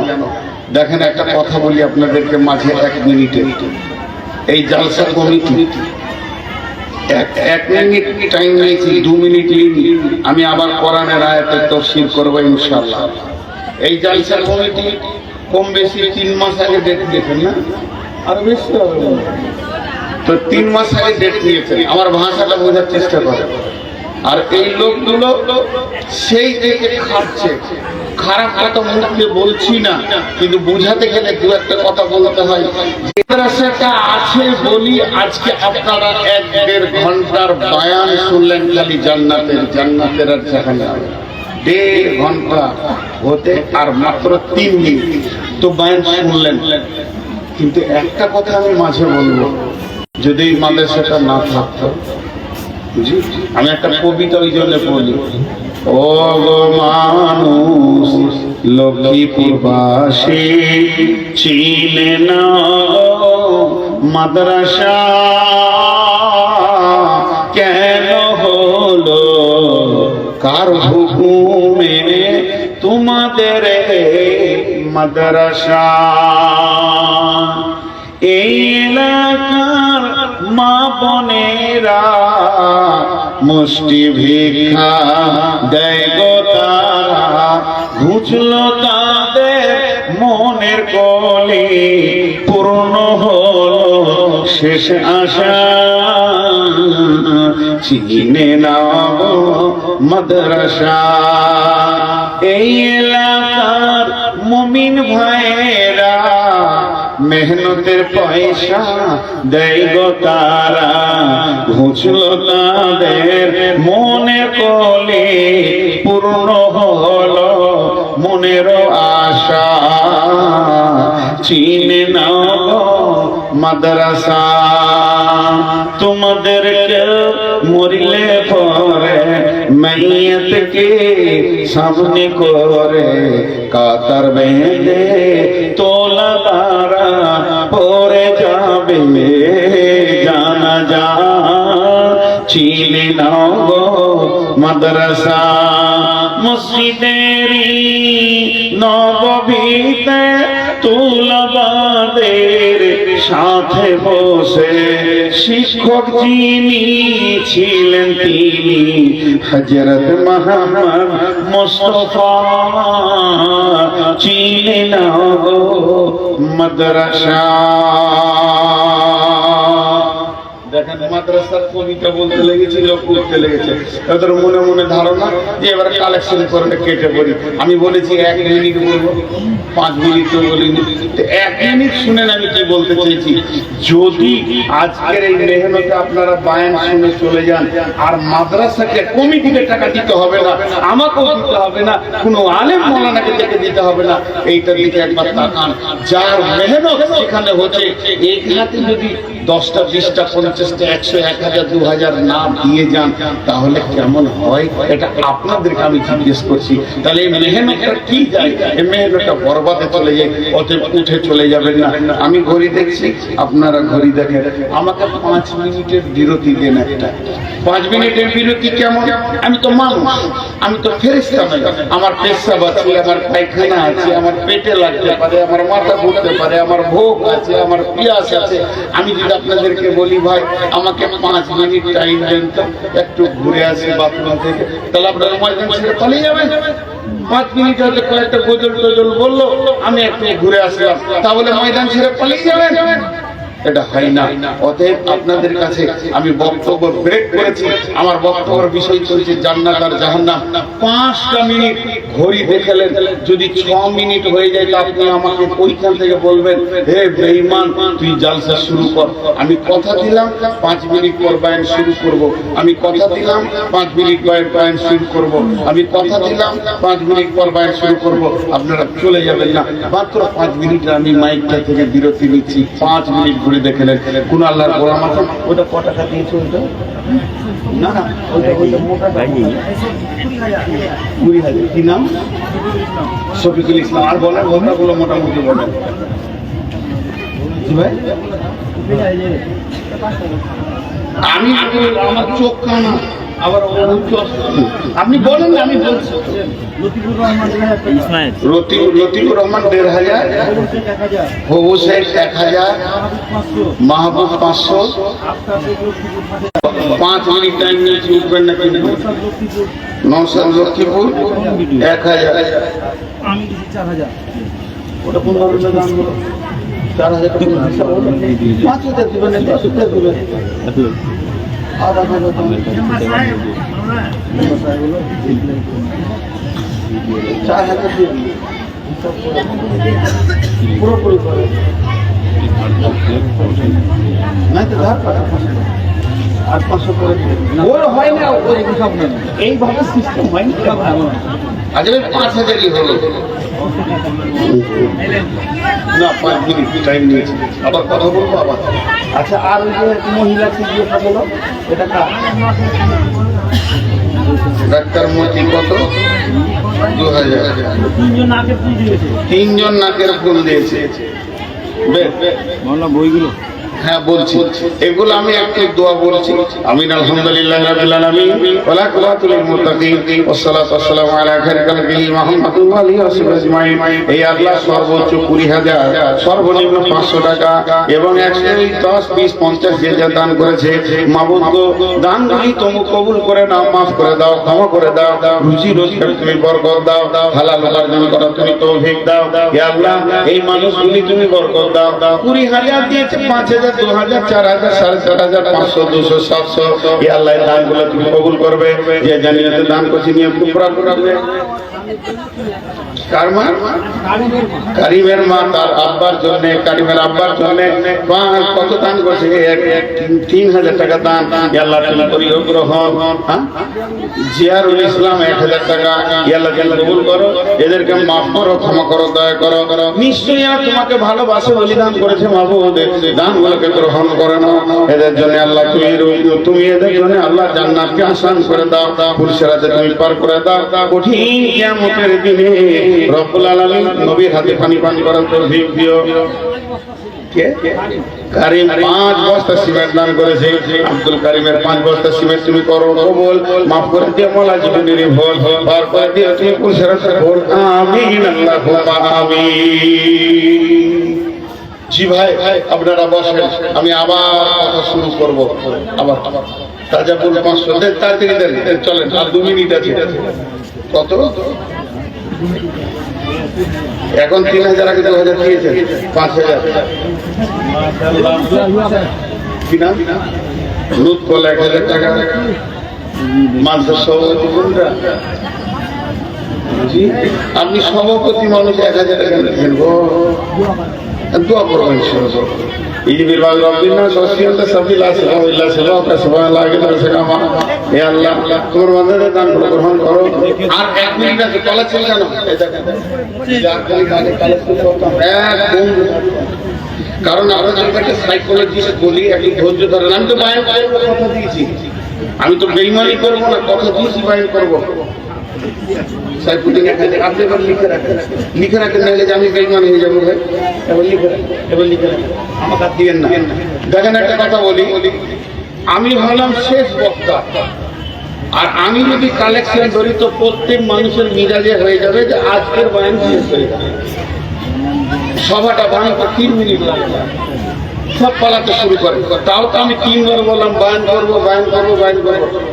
দেখেন, একটা কথা বলি আপনাদেরকে মাঝে 1 মিনিটে। এই জালসা কমিটি 1 মিনিট টাইম নিয়েছি, 2 মিনিট নিই, আমি আবার কোরআনের আয়াতের তাফসীর করব ইনশাআল্লাহ। এই জালসা কমিটি কম বেশি 3 মাস আগে ডেট দিয়েছেন না? আরো বেশি হবে তো 3 মাস আগে ডেট নিয়েছেন। আমার ভাষাটা বোঝার চেষ্টা করেন। আর এই লোকগুলো সেই থেকে খাচ্ছে। খারাপ কথা মুখে বলছি না, কিন্তু বোঝাতে গেলে দু একটা কথা বলতে হয়। মাদ্রাসাটা আছে বলি আজকে আপনারা 1-1.5 ঘন্টার বয়ান শুনলেন খালি জান্নাতের আর সেখানে 1.5 ঘন্টা হতে আর মাত্র 3 মিনিট তো বয়ান শুনলেন। কিন্তু একটা কথা আমি মাঝে বলবো, যদি এই মাদ্রাসাটা না থাকতো, জি আমি একটা কবিতা ওই জন্য বলি, ও গো মানুষ লক্ষ্মীপুরবাসী চিনে না মাদ্রাসা কেন হলো, কার হুকুমে তোমাদের মাদ্রাসা। এই এলাকার মা বোনেরা মুষ্টি ভিক্ষা দেয় গো তারা, ঘুচলো তাদের মনের কলি, পূর্ণ হলো শেষ আশা, চিনে নাও মাদ্রাসা। এই এলাকার মুমিন ভাইয়েরা মেহনতের পয়সা দেয় গো তারা, ঘুচলো তাদের মনে কলি, পূর্ণ হলো মনের আশা, চিনে নাও মাদ্রাসা। তোমাদেরকে মরিলে পরে মাইয়াতকে সামনে করে কাতার বেঁধে তোলা তারা পরে যাবে জানাজা, চিনে নাও গো মাদ্রাসা। মসজিদেরই নববীতে তুলাবাদের সাথে বসে শিক্ষক যিনি ছিলেন তিনি হযরত মুহাম্মদ মুস্তাফা, চিনে নাও গো মাদ্রাসা। দেখেন মাদ্রাসার কবিতা বলতে লেগেছিল, করতে লেগেছে, ওদের মনে মনে ধারণা যে এবার কালেকশন করে কেটে পড়ি। আমি বলেছি 1 মিনিট বলবো, 5 মিনিট তো বলিনি। 1 মিনিট শুনেন আমি কি বলতে চেয়েছি। যদি আজকের এই মেহনতে আপনারা বায়ান শুনে চলে যান, আর মাদ্রাসাকে কমিটিকে টাকা দিতে হবে না, আমাকেও দিতে হবে না, কোনো আলেম মাওলানাকে থেকে দিতে হবে না, এইটার দিকে একবার তাকান। যার মেহনত সেখানে হচ্ছে, এইখানে যদি 10টা 20টা 50টা 100 1000 2000 না দিয়ে যান তাহলে কেমন হয়, এটা আপনাদেরকে আমি জিজ্ঞেস করছি। তাহলে এই মেহনতটা কি যায়, এই মেহনতটা বরবাদে চলে যায়, অতএব উঠে চলে যাবেন না। আমি ঘড়ি দেখছি, আপনারা ঘড়ি দেখেন, আমাকে 5 মিনিটের বিরতি দেন একটা। 5 মিনিটের বিরতি কেমন? আমি তো মানুষ, আমি তো ফেরেশতা নই, আমার পেশাব আছে, আমার পায়খানা আছে, আমার পেটে লাগতে পারে, আমার মাথা ঘুরতে পারে, আমার ভোগ আছে, আমার পিয়াস আছে। আমি যদি আপনাদেরকে বলি ভাই আমাকে 5 মিনিট টাইম দেন তো, একটু ঘুরে আসি বাথরুম থেকে, তাহলে আপনারা ময়দান ছেড়ে পালিয়ে যাবেন? 5 মিনিট হয়তো কয়েকটা গজল টজল বললো, আমি একটু ঘুরে আসলাম, তাহলে ময়দান ছেড়ে পালিয়ে যাবেন? এটা হয় না। অতএব আপনাদের কাছে আমি বক্তব্য ব্রেক করেছি। আমার বক্তব্যের বিষয় চলছে জান্নাত আর জাহান্নাম। 5টা মিনিট ঘড়ি দেখালেন, যদি 6 মিনিট হয়ে যায় তা আপনি আমাকে ওইখান থেকে বলবেন, হে বেঈমান তুই জালসা শুরু কর। আমি কথা দিলাম 5 মিনিট পর বয়ান শুরু করব, আমি কথা দিলাম 5 মিনিট বয়ান শুরু করব, আমি কথা দিলাম 5 মিনিট পর বয়ান শুরু করব। আপনারা চলে যাবেন না, মাত্র 5 মিনিট আমি মাইকটা থেকে বিরতি নিচ্ছি। 5 মিনিট ঘুরে দেখলেন কোন আল্লাহর গোলাম আছে? ওটা ক টাকা দিয়েছে? ওইটা না না, ওইটা মোটা 20,000। কি নাম? শফিকুল ইসলাম। আর বলেন ঘটনাগুলো মোটামুটি বলেন ভাই। আমি আমার চোখ কানা, আবার আপনি বলেন না, আমি বলছি। লতিফুর রহমান 1,500, হবু শেখ 1000, মাহবুব 500। 5 মিনিট টাইম নিয়েছি, উঠবেন না কিন্তু। নওশাদ লক্ষ্মীপুর 1000, আমি 4000। ওটা কোন ধরনের দাম হলো? 4000 টাকা 5,000 দিবেন, 10,000 দিবেন। 4,000 দিয়ে দিই। পুরোপুরি করে না তো ধার পাঠা 800 করে ওর হয় না, ওই সব না, এইভাবে সিস্টেম হয় না। আচ্ছা 5,000ই হলো না, 5 মিনিট টাইম নিয়েছি, আবার কথা বলবো আবার। আচ্ছা, আর ওই যে মহিলাকে দিয়ে বলো, এটা কার? ডাক্তার মতি কত? 2000। 3জন নাকের ফুল দিয়েছে। 3জন নাকের ফুল দিয়েছে। বইগুলো হ্যাঁ বলছি, এগুলো আমি একটু দোয়া বলছি। আমিন আলহামদুলিল্লাহ রাব্বিল আলামিন ওয়ালা কুওয়াতুল মুত্তাকিন ওয়াসসালাতু ওয়াসসালামু আলা খায়রি খালকিহি মুহাম্মাদুর আলিহি ওয়াসাহবিহি আজমাইন। এই আল্লাহ সর্বোচ্চ 20,000, সর্বনিম্ন 500 টাকা এবং 100, 10, 20, 50 যে যা দান করেছে, মাবুদ গো দানগুলি তুমি কবুল করে নাও, মাফ করে দাও, ক্ষমা করে দাও, রুজি রোজগার তুমি বরকত দাও, হালাল উপার্জন করার তুমি তৌফিক দাও। হে আল্লাহ, এই মানুষগুলি তুমি বরকত দাও। 20,000 দিয়েছে, 5,000, 2,000, 4,000, 4,500, 500, 200, 700। হে আল্লাহ, এই দানগুলো তুমি কবুল করবে। যে জানিয়ে দান করছি নিয়ম পুরা করবে। কার মা? কারিমের মা, তার আব্বার জন্য, কারিমের আব্বার জন্য কত দান করছে? 3,000 টাকা দান। হে আল্লাহ, তুমি করিও গ্রহণ। জিয়ারুল ইসলাম 1,000 টাকা। হে আল্লাহ, তুমি কবুল করো, এদেরকে মাফ করো, ক্ষমা করো, দয়া করো। নিশ্চয়ই আর তোমাকে ভালোবাসে বলে দান করেছে মাবুদ, দানগুলোকে গ্রহণ করে নাও। এদের জন্য আল্লাহ তুমি এদের জন্য আল্লাহ জান্নাতকে আসান করে দাও, পুরুষেরাতে তুমি পার করে দাও। কঠিন কিয়ামতের দিনে রব্বুল আলামিন নবীর হাতে পানি পান করার তৌফিক দিও। কে? কারিম 5 বস্তা সিমেন্ট দান করেছে। আব্দুল কারিমের 5 বস্তা সিমেন্ট তুমি করো কবুল, মাফ করে দিও মাওলা জীবনের ভুল, পার করে দিও তুমি পুরুষেরাতে ভুল। আমিন আল্লাহুম্মা আমিন। জি ভাই, আপনারা বসেন, আমি আবার কথা শুরু করবো। আবার তাজাবুল 500 দেন, তাড়াতাড়ি দেন, চলেন, আর 2 মিনিট আছে। কত? এখন 3,000, আগে 2,000 দিয়েছেন, 5,000। কি নাম? লুৎফুল 1,000 টাকা। মাদ্রাসা সভাপতি কোনটা? জি, আপনি সভাপতি মানুষ, 1,000 টাকা দিয়েছেন গো। দোয়া করবেন ইনশাআল্লাহ। ঈদ বিবাহ রব্বিনা সসিয়ালটা সাবিল আসসালামু সাল্লাল্লাহু আলাইহি ওয়াসাল্লাম। হে আল্লাহ, তোমার বান্দাদের দান গ্রহণ করো। আর 1 মিনিট আছে, কলা চলে জানো, এই দেখেন যার খালি গানে কালে শুরু করতাম একদম। কারণ আমরা যখন সাইকোলজিস্ট বলি, একটু ধৈর্য ধরেন। আমি তো বায়ান করব, কথা দিয়েছি, আমি তো বেঈমানি করব না, কথা দিয়েছি বায়ান করব। সাইফুদ্দিন আপনি এবার লিখে রাখেন, নাহলে যে আমি বেঈমান হয়ে যাবো ভাই। এবার লিখে রাখেন, আমাকে আর দিয়েন না। দেখেন একটা কথা বলি, আমি হলাম শেষ বক্তা, আর আমি যদি কালেকশন করি তো প্রত্যেক মানুষের মিজাজে হয়ে যাবে যে আজকের বয়ান শেষ হয়ে যাবে। সভাটা বানাতে 3 মিনিট লাগবে, সব পালাতে শুরু করে। তাও তো আমি 3 বার বললাম বায়ান করবো।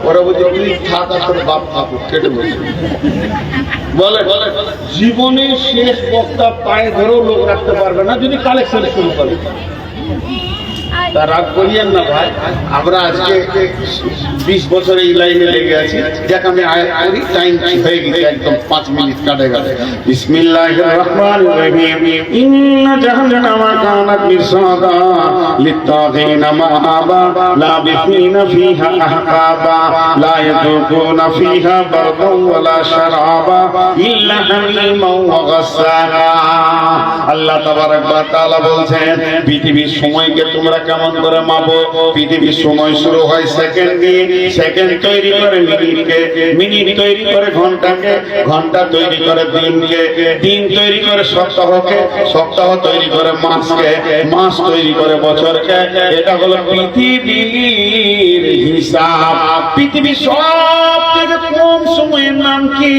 ওরা বলছে তুই থাক, আর তোর বাপ থাকুক, কেটে বলছে। বলে জীবনের শেষ বক্তা পায়ে ধরেও লোক রাখতে পারবে না যদি কালেকশন শুরু করে। তা রাগ করিয়েন না ভাই, আমরা আজকে 20 বছর এই লাইনে লেগে আছি। দেখ আমি আয়াত করি, টাইম হয়ে গেছে, একদম 5 মিনিট কাটে গেল। বিসমিল্লাহির রহমানির রহিম। ইন্না জাহান্নামা কানাত মিরসাদা লিত্তাগিনা মাআবা লাবিসিনা ফিহা আহকাবা লা ইয়াযুকুনা ফিহা বারদান ওয়ালা শারাবা ইল্লা হামিমান ওয়া গাসসাকা। আল্লাহ তাবারক ওয়া তাআলা বলছেন, পৃথিবীর সময়কে তোমরা কেমন করে মাপো? পৃথিবীর সময় শুরু হয় সেকেন্ড দিয়ে, সেকেন্ড তৈরি করে মিনিটকে, মিনিট তৈরি করে ঘন্টাকে, ঘন্টা তৈরি করে দিনকে, দিন তৈরি করে সপ্তাহকে, সপ্তাহ তৈরি করে মাসকে, মাস তৈরি করে বছরকে। এটা হলো পৃথিবীর হিসাব। পৃথিবীর সব থেকে কম সময়ের নাম কি?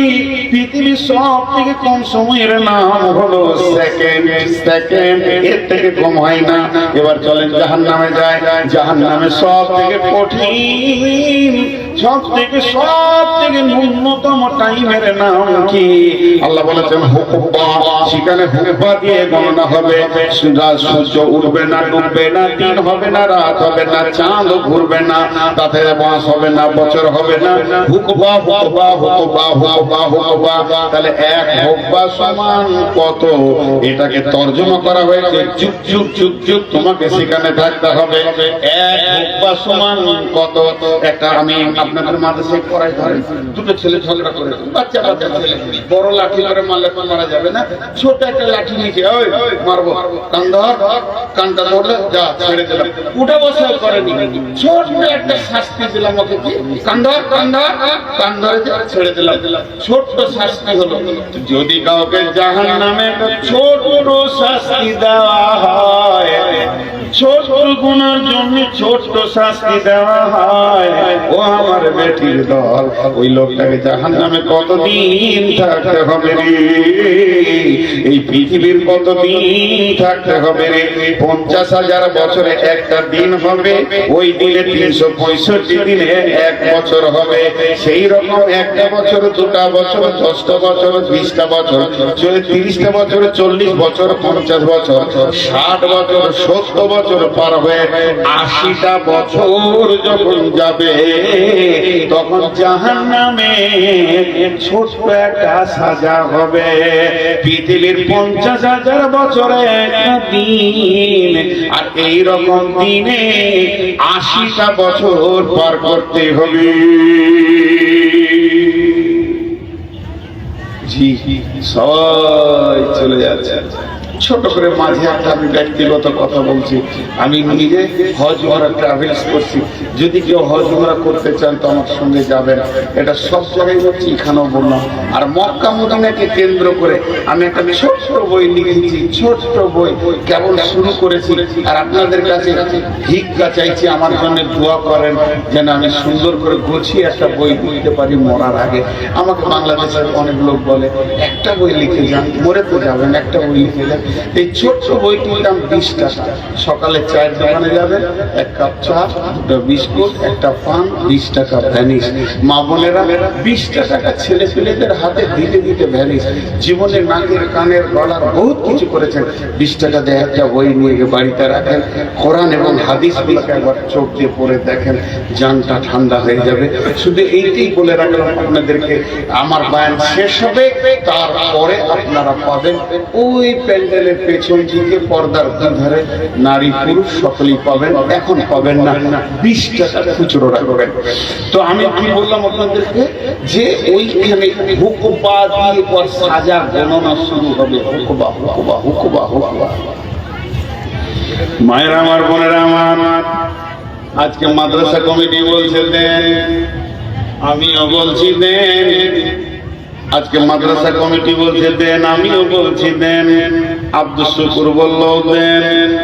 পৃথিবীর সব থেকে কম সময়ের নাম হলো সেকেন্ড। সেকেন্ড, এর থেকে কম হয় না। এবার চলেন জাহান্নামে যায়। জাহান্নামে সব থেকে কঠিন, সব থেকে ন্যূনতম টাইমের নাম কি? আল্লাহ বলেছেন হুকবা। সেখানে হুকবা দিয়ে গণনা হবে। সূর্য উঠবে না, ডুববে না, দিন হবে না, রাত হবে না, চাঁদ ঘুরবে না, তাতে মাস হবে না, বছর হবে না। হুকবা হুকবা হুকবা হুকবা হুকবা। তাহলে এক হুকবা সমান কত? এটাকে তর্জমা করা হয়েছে যুগ যুগ যুগ যুগ তোমাকে সেখানে থাকতে হবে। এক হুকবা সমান কত? একটা আমি আপনাদের মাদ্রাসায় পড়াই, ধরেন দুটো ছেলে ঝগড়া করে, বাচ্চা বাচ্চা ছেলে, বড় লাঠি করে মারলে তো মারা যাবে না, ছোট একটা লাঠি নিচে ওই মারবো, কান ধর, কানটা ধরলে যা ছেড়ে দিলাম, উঠা বসাও করেনি, ছোট একটা শাস্তি দিলাম ওকে, কি কান ধর, কান ধর, কান ধরে ছেড়ে দিলাম, ছোট্ট শাস্তি হলো। যদি কাউকে জাহান্নামে ছোট শাস্তি দেওয়া হয়, ছোট গুনার জন্য ছোট্ট শাস্তি দেওয়া হয়, ও আমার বেটির দল, ওই লোকটাকে জাহান্নামে কতদিন থাকতে হবে রে? এই পৃথিবীর কতদিন থাকতে হবে রে? 50,000 বছরে একটা দিন হবে, ওই দিনে 365 দিনে এক বছর হবে। সেই রকম একটা বছর, দুটা বছর, 10টা বছর, 20টা বছর, 30টা বছর, 40 বছর, 50 বছর, 60 বছর, 70 বছর পার হয়ে 80টা বছর যখন যাবে, তখন জাহান্নামে ছোট্ট একটা সাজা হবে। পৃথিবীর 50,000 বছরে একটা দিন, আর এই রকম দিনে 80টা বছর পার করতে হবে। জি, সবাই চলে যাচ্ছে। ছোট করে মাঝে একটা আমি ব্যক্তিগত কথা বলছি। আমি নিজে হজ ওমরা ট্রাভেলস করছি। যদি কেউ হজ ওমরা করতে চান তো আমার সঙ্গে যাবেন। এটা সব জায়গায় হচ্ছে, এখানেও বললাম। আর মক্কা মদিনাকে কেন্দ্র করে আমি একটা ছোট্ট বই লিখেছি, ছোট্ট বই, কেবল শুরু করেছি। আর আপনাদের কাছে ভিক্ষা চাইছি, আমার জন্য দোয়া করেন যেন আমি সুন্দর করে গুছিয়ে একটা বই লিখতে পারি মরার আগে। আমাকে বাংলাদেশের অনেক লোক বলে একটা বই লিখে যান, মরে তো যাবেন, একটা বই লিখে যান। এই ছোট্ট বইটির দাম 20 টাকা। সকালে চায়ের দোকানে যাবেন, এক কাপ চা, দুটো বিস্কুট, একটা পান, 20 টাকা ভ্যানিশ। মা বোনেরা 20 টাকা ছেলে ছেলেদের হাতে দিতে দিতে ভ্যানিশ। জীবনে নাকের কানের গলার বহুত কিছু করেছেন। 20 টাকা দিয়ে একটা বই নিয়ে গিয়ে বাড়িতে রাখেন, কোরআন এবং হাদিসগুলোকে একবার চোখ দিয়ে পড়ে দেখেন, জানটা ঠান্ডা হয়ে যাবে। শুধু এইটাই বলে রাখলাম আপনাদেরকে। আমার বয়ান শেষ হবে, তারপরে আপনারা পাবেন ওই প্যান্ডেলের পেছন দিকে পর্দার ধারে নারী পুরুষ সকলেই পাবেন। এখন পাবেন না, 20 টাকা খুচরো রাখবেন। তো আমি বললাম আপনাদেরকে যে ওইখানে হুকুবা দিয়ে পর সাজা গণনা শুরু হবে। হুকুবা হুকুবা হুকুবা হুকুবা। মায়েরা আমার, বোনেরা আমার, আজকে মাদ্রাসা কমিটি বলছে দেন, আমিও বলছি দেন। আজকে মাদ্রাসা কমিটি বলছে দেন, আমিও বলছি দেন। আব্দুল শুকুর বললেও দেন,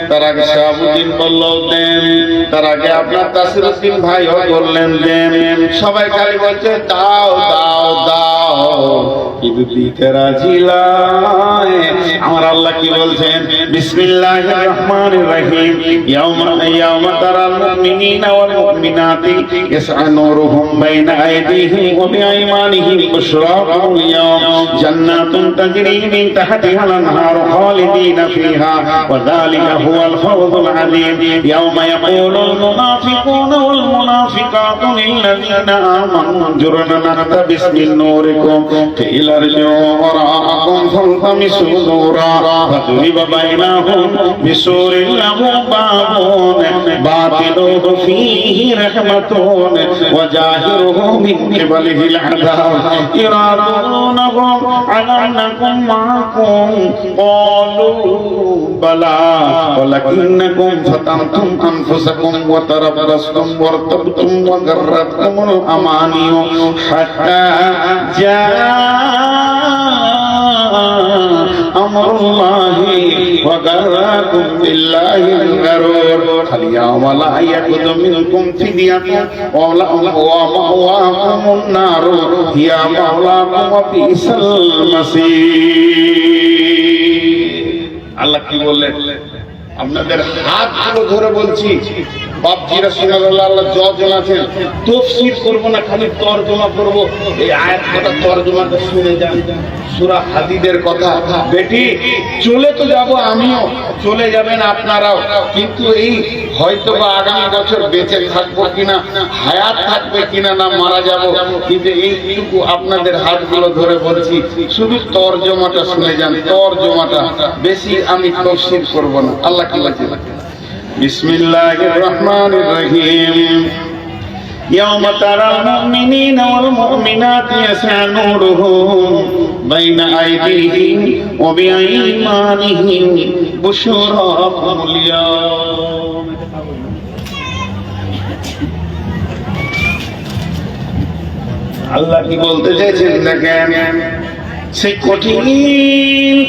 তার আগে শাহাবুদ্দিন বললেও দেন, তার আগে আপনার তাসিরউদ্দিন ভাইও বললেন দেন। সবাই খালি বলছে দাও দাও দাও, কিন্তু দিতে রাজি নয়। আমার আল্লাহ কি বলছেন? বিসমিল্লাহির রহমানির রহিম। ইয়াউমা তারাল মুমিনিনা ওয়াল মুমিনাতি ইয়াসআ নূরুহুম বাইনা আইদিহিম ওয়া বিআইমানিহিম বুশরাকুম ইয়াউম জান্নাতুন তাজরি মিন তাহতিহাল আনহার খালিদিনা ফিহা ওয়া যালিকা হুয়াল ফাওজুল আযীম। ইয়াউমা ইয়াকুলুল মুনাফিকুনা ওয়াল মুনাফিকাতু লিল্লাযীনা আমানু জুরনা নাকতাবিস মিন নূরিকুম কিলা ارجعوا وراءكم فالتمسوا نورا فضرب بينهم بسور له باب باطنه فيه رحمة وظاهره من قبله العذاب يرادونهم على أنكم معكم قالوا بلى ولكنكم فتنتم أنفسكم وتربصتم وارتبتم وغرتكم الأماني حتى جاء أمر الله وغركم بالله الغرور اليوم لا يأخذ منكم فدية ومأواكم النار هي مولاكم وبئس المصير। কি বললেন? আপনাদের হাতগুলো ধরে বলছি, বাপজিরা সিনাল্লাহ আল্লাহ যজন আছেন, তাফসীর করব না, খালি তরজমা করব। এই আয়াতটা তরজমাটা শুনে যান, সূরা হাদীদের কথা। বেটি চলে তো যাব, আমিও চলে যাবেন আপনারাও, কিন্তু এই হয়তো বা আগামী বছর বেঁচে থাকবো কিনা, হায়াত থাকবে কিনা, না মারা যাব, কিন্তু এইটুকু আপনাদের হাতগুলো ধরে বলছি, শুধু তরজমাটা শুনে যান, তরজমাটা, বেশি আমি তাফসীর করব না। আল্লাহ কি বলছে? বিসমিল্লাহির রহমানির রহিম। يوم ترى المؤمنين والمؤمنات يسعى نورهم بين أيديهم وبأيمانهم بشراكم اليوم। আল্লাহ কি বলতে চাইছেন দেখেন, সেই কঠিন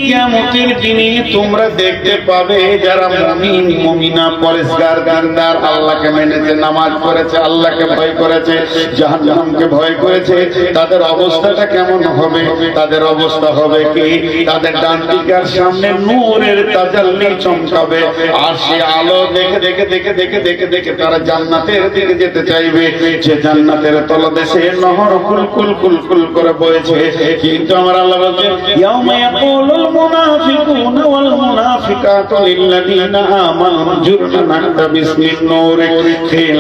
কিয়ামতের দিনে তোমরা দেখতে পাবে যারা মুমিন মুমিনা পরেশগার দিনদার, আল্লাহকে মেনেছে, নামাজ পড়েছে, আল্লাহকে ভয় করেছে, জাহান্নামকে ভয় করেছে, তাদের অবস্থাটা কেমন হবে? তাদের অবস্থা হবে কি, তাদের ডান দিকের সামনে নূরের তাজাল্লি চমকাবে, আর সে আলো দেখে দেখে দেখে দেখে দেখে দেখে তারা জান্নাতের দিকে যেতে চাইবে। যে জান্নাতের তলদেশে নহর কুল কুল কুল কুল করে বইছে। কিন্তু আমার আল্লাহ বলছেন, ইয়াউমা ইয়াকুলুল মুনাফিকুনা ওয়াল মুনাফিকাতু লিল্লাযিনা আমানু জুরনা নাকতাবিস মিন নূরিহিম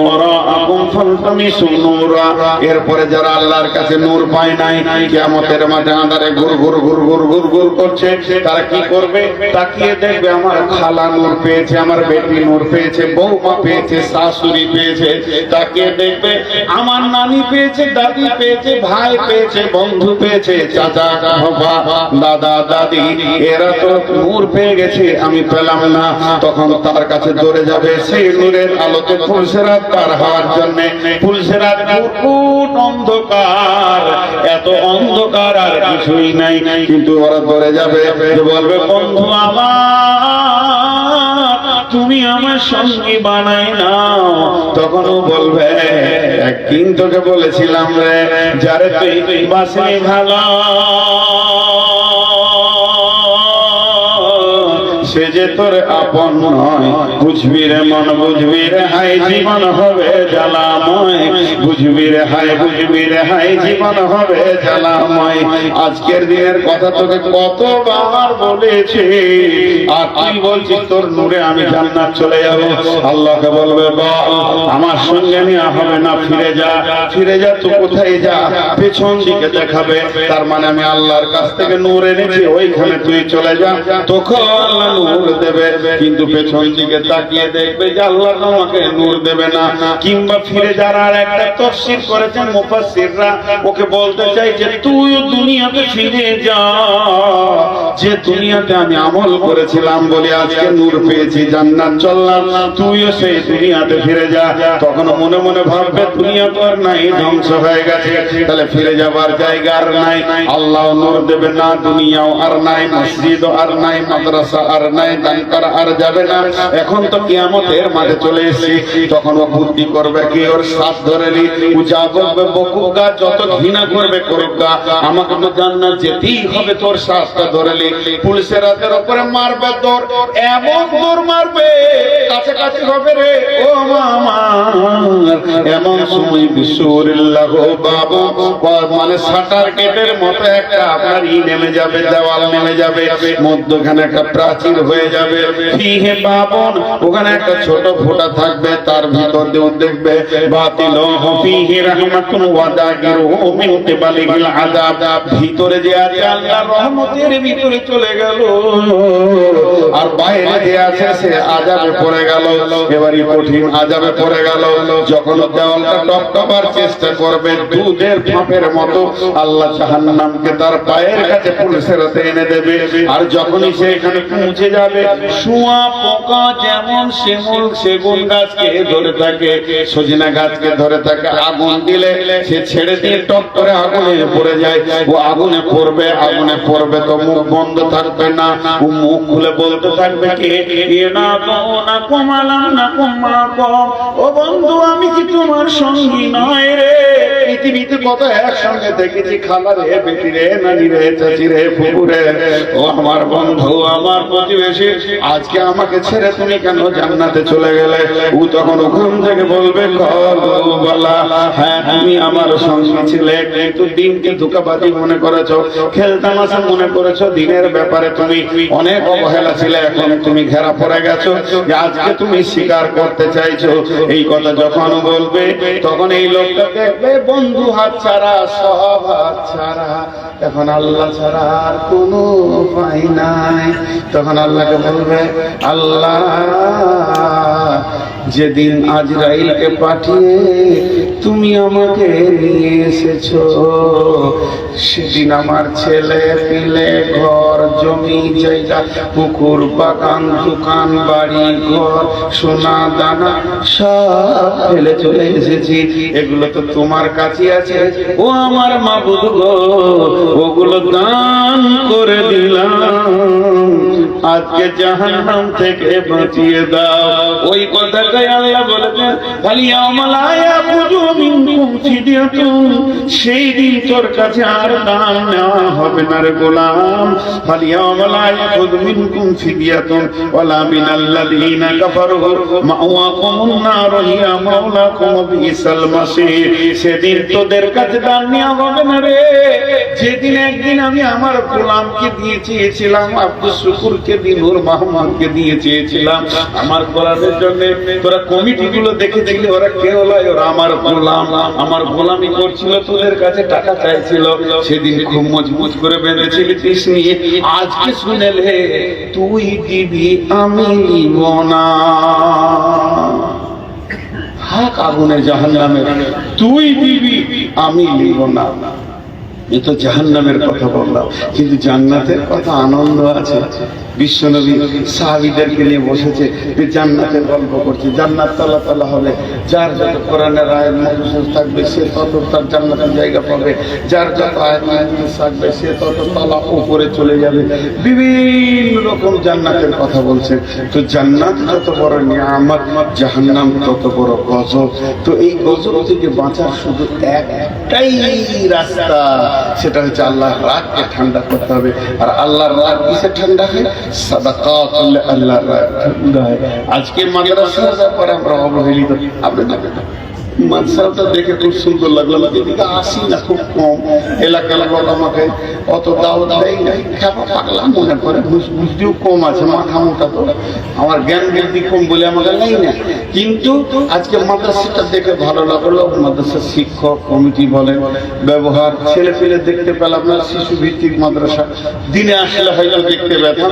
ওয়ারাআকুম ফালতামিসু নূরা। এরপরে যারা আল্লাহর কাছে নূর পায় নাই, কিয়ামতের মাঠে আঁধারে ঘুর ঘুর ঘুর ঘুর ঘুর ঘুর করছে, তারা কি করবে? তাকিয়ে দেখবে আমার খালা নূর পেয়েছে, আমার বেটি নূর পেয়েছে, বৌমা পেয়েছে, শাশুড়ি পেয়েছে। তাকিয়ে দেখবে আমার নানি পেয়েছে, দাদি পেয়েছে, ভাই পেয়েছে, বন্ধু পেয়েছে, চাচা বাবা দাদা দাদি, এরা তো নূর পেয়ে গেছে, আমি পেলাম না। তখন তার কাছে দৌড়ে যাবে, সেই নূরের আলোতে ফুলসেরাত পার হওয়ার জন্য। ফুলসেরাত পুরোপুর অন্ধকার, এত অন্ধকার আর কিছুই নাই, কিন্তু ওরা দৌড়ে যাবে, বলবে বন্ধু আমার, তুমি আমার সঙ্গী বানাই নাও। তখনও বলবে, একদিন তোকে বলেছিলাম রে, যারে তুই বাসনি ভালো, সে যে তোর আপন নয়। বুঝবি রে মন, বুঝবি রে হাই, জীবন হবে জ্বালাময়। বুঝবি রে হাই, বুঝবি রে হাই, জীবন হবে জ্বালাময়। আজকের দিনের কথা তোকে কতবার বলেছি, আর তুই বলছিস তোর নূরে আমি জান্নাত চলে যাব। আল্লাহকে বলবে, বল আমার সঙ্গে নেওয়া হবে না, ফিরে যা, ফিরে যা। তুই কোথায় যা? পেছন দিকে দেখাবে, তার মানে আমি আল্লাহর কাছ থেকে নূর এনেছি, ওইখানে তুই চলে যা, তোকে আল্লাহ নূর দেবে। কিন্তু পেছন দিকে তাকিয়ে দেখবে যে আল্লাহ তোমাকে নূর দেবে না। কিংবা ফিরে যারা আর একটা তাফসীর করেছেন মুফাসসিররা, ওকে বলতে চাই যে তুই দুনিয়াতে ফিরে যা, যে দুনিয়াতে আমি আমল করেছিলাম বলে আজকে নূর পেয়েছি, জান্নাত চললাম, তুইও সেই দুনিয়াতে ফিরে যা। তখন মনে মনে ভাববে দুনিয়া তো আর নাই, ধ্বংস হয়ে গেছে, তাহলে ফিরে যাবার জায়গা আর নাই, আল্লাহ নূর দেবে না, দুনিয়াও আর নাই, মসজিদও আর নাই, মাদ্রাসা আর নাই, দান করা আর যাবে না। এখন তো কিয়ামতের মাঠে চলে এসেছি। তখন ও বুদ্ধি করবে কি, ওর শ্বাস ধরে নি, ও যা বলবে বকুক গা, যত ঘৃণা করবে করুক গা, আমাকে তো জান্নাত যেতেই হবে। তোর শ্বাসটা ধরে নি, পুলিশেরাতের উপরে মারবে দৌড়, এমন দৌড় মারবে কাছাকাছি হবে রে ও মামা, এমন সময় বিশ্বরিল্লাহ বাবু, মানে শাটার গেটের মতো একটা আপনার নেমে যাবে, দেওয়াল নেমে যাবে, মধ্যখানে একটা প্রাচীর হয়ে যাবে, ফিহে বাবন, ওখানে একটা ছোট ফোঁটা থাকবে, তার ভিতর দিয়ে দেখবে বাতিল ফিহি রাহমাতুন ওয়া দাগিরু মিন কিবালিল আযাব, ভিতরে যে আছে আল্লাহর রহমতের ভিতরে চলে গেল, আর বাইরে যে আছে সে আযাবে পড়ে গেল। এবারে কঠিন আযাবে পড়ে গেল। যখন দেওয়ালটা টপকাবার চেষ্টা করবে, দুধের ফাঁপের মতো আল্লাহ জাহান্নামকে তার পায়ের কাছে পুলিশেরাতে এনে দেবে। আর যখনই সে এখানে পৌঁছে যাবে, শুয়া পোকা যেমন সেগুন গাছকে ধরে থাকে, সজনা গাছকে ধরে থাকে, আগুন দিলে সে ছেড়ে দিয়ে টপ করে আগুনে পড়ে যায়। ও আগুনে পড়বে, আগুনে পড়বে তো মুখ বন্ধ থাকবে না, ও মুখ খুলে বলতে থাকবে কি, না তো না কমালাম না কমা কম, ও বন্ধু আমি কি তোমার সঙ্গী নয় রে, পৃথিবীতে কত একসঙ্গে দেখেছি, খালা রে, বেটি রে, নানি রে, চাচি রে, ফুপু রে, ও আমার বন্ধু, আমার প্রতিবেশী, আজকে আমাকে ছেড়ে তুমি কেন জান্নাতে চলে গেলে? ও তখন ওখান থেকে বলবে, বলা, হ্যাঁ তুমি আমার সঙ্গে ছিলে, কিন্তু দিনকে ধোঁকাবাজি মনে করেছো, খেলতামাশা মনে করেছো, দিনের ব্যাপারে তুমি অনেক অবহেলা ছিলে, এখন তুমি ঘেরা পড়ে গেছো, যে আজকে তুমি স্বীকার করতে চাইছো। এই কথা যখন বলবে, তখন এই লোকটা দেখবে বন্ধু হাত ছাড়া, সব হাত ছাড়া, এখন আল্লাহ ছাড়া আর কোনো উপায় নাই। তখন আল্লাহকে বলবে, আল্লাহ যেদিন আজরাইলকে পাঠিয়ে তুমি আমাকে নিয়ে এসেছো, সেদিন আমার ছেলে পিলে, ঘর জমি জায়গা, পুকুর বাগান, দোকান বাড়ি, ঘর, সোনা দানা সব ফেলে চলে এসেছি, এগুলো তো তোমার কাছে আছে, ও আমার মাবুদ গো, ওগুলো দান করে দিলাম, আজকে জাহান্নাম থেকে বাঁচিয়ে দাও। ওই কথাটাই আল্লাহ বলেছেন, ফালিয়াউমা লা ইয়াখুযু মিনকুম ফিদিয়াতুন, সেই দিন তোর কাছে আর দান নেওয়া হবে না রে গোলাম। ফালিয়াউমা লা ইয়াখুযু মিনকুম ফিদিয়াতুন ওয়ালা মিনাল্লাযীনা কাফারু মাওয়াকুমুন নার হিয়া মাওলাকুম বিসাল মাসীর। সেদিন তোদের কাছে দান নেওয়া হবে না রে, যেদিন একদিন আমি আমার গোলামকে দিয়ে চেয়েছিলাম, আব্দুল শুকুরকে, দিনুর মাহমুদকে দিয়ে চেয়েছিলাম আমার গোলামের জন্য, তোরা কমিটি গুলো দেখে দেখলে ওরা কেউ নয়, ওরা আমার গোলাম, আমার গোলামি করছিল, তোদের কাছে টাকা চাইছিল, সেদিন খুব মজবুত করে বেঁধেছিলি তিস নিয়ে, আজকে শুনেলে তুই দিবি আমি নিব না। হাক আগুনে জাহান্নামের, তুই দিবি আমি নিব না। এ তো জাহান্নামের কথা বললাম, কিন্তু জান্নাতের কথা আনন্দ আছে। বিশ্বনবী সাহাবীদেরকে নিয়ে বসেছে, যে জান্নাতের গল্প করছে, জান্নাত তলা তলা হবে, যার যত কোরআনের আয়াত মুখস্থ থাকবে সে তত তার জান্নাতের জায়গা পাবে, যার যত আয়াত মুখস্থ থাকবে সে তত তলা উপরে চলে যাবে, বিভিন্ন রকম জান্নাতের কথা বলছে। তো জান্নাত যত বড় নিয়ামত, জাহান্নাম তত বড় গজব। তো এই গজব থেকে বাঁচার শুধু একটাই রাস্তা, সেটা হচ্ছে আল্লাহর রাগকে ঠান্ডা করতে হবে। আর আল্লাহর রাগ কিসে ঠান্ডা হয়? সাদাকা করলে আল্লাহর রাগ ঠান্ডা হয়। আজকে মাদ্রাসার ব্যাপারে আমরা অবহেলিত। আপনি মাদ্রাসাটা দেখে খুব সুন্দর লাগলো, এদিকে আসি না, খুব কম এলাকার লোক আমাকে অত দাওয়াত দেয় না, খেপা পাগলা মনে করে, বুঝতেও কম আছে, মাথা মোটা, তো আমার জ্ঞান বৃদ্ধি কম বলে আমাকে নেই না। কিন্তু আজকে মাদ্রাসাটা দেখে ভালো লাগলো, মাদ্রাসার শিক্ষক কমিটি বলেন, ব্যবহার, ছেলে পেলে দেখতে পেলাম না, শিশু ভিত্তিক মাদ্রাসা, দিনে আসলে হয়তো দেখতে পেতাম।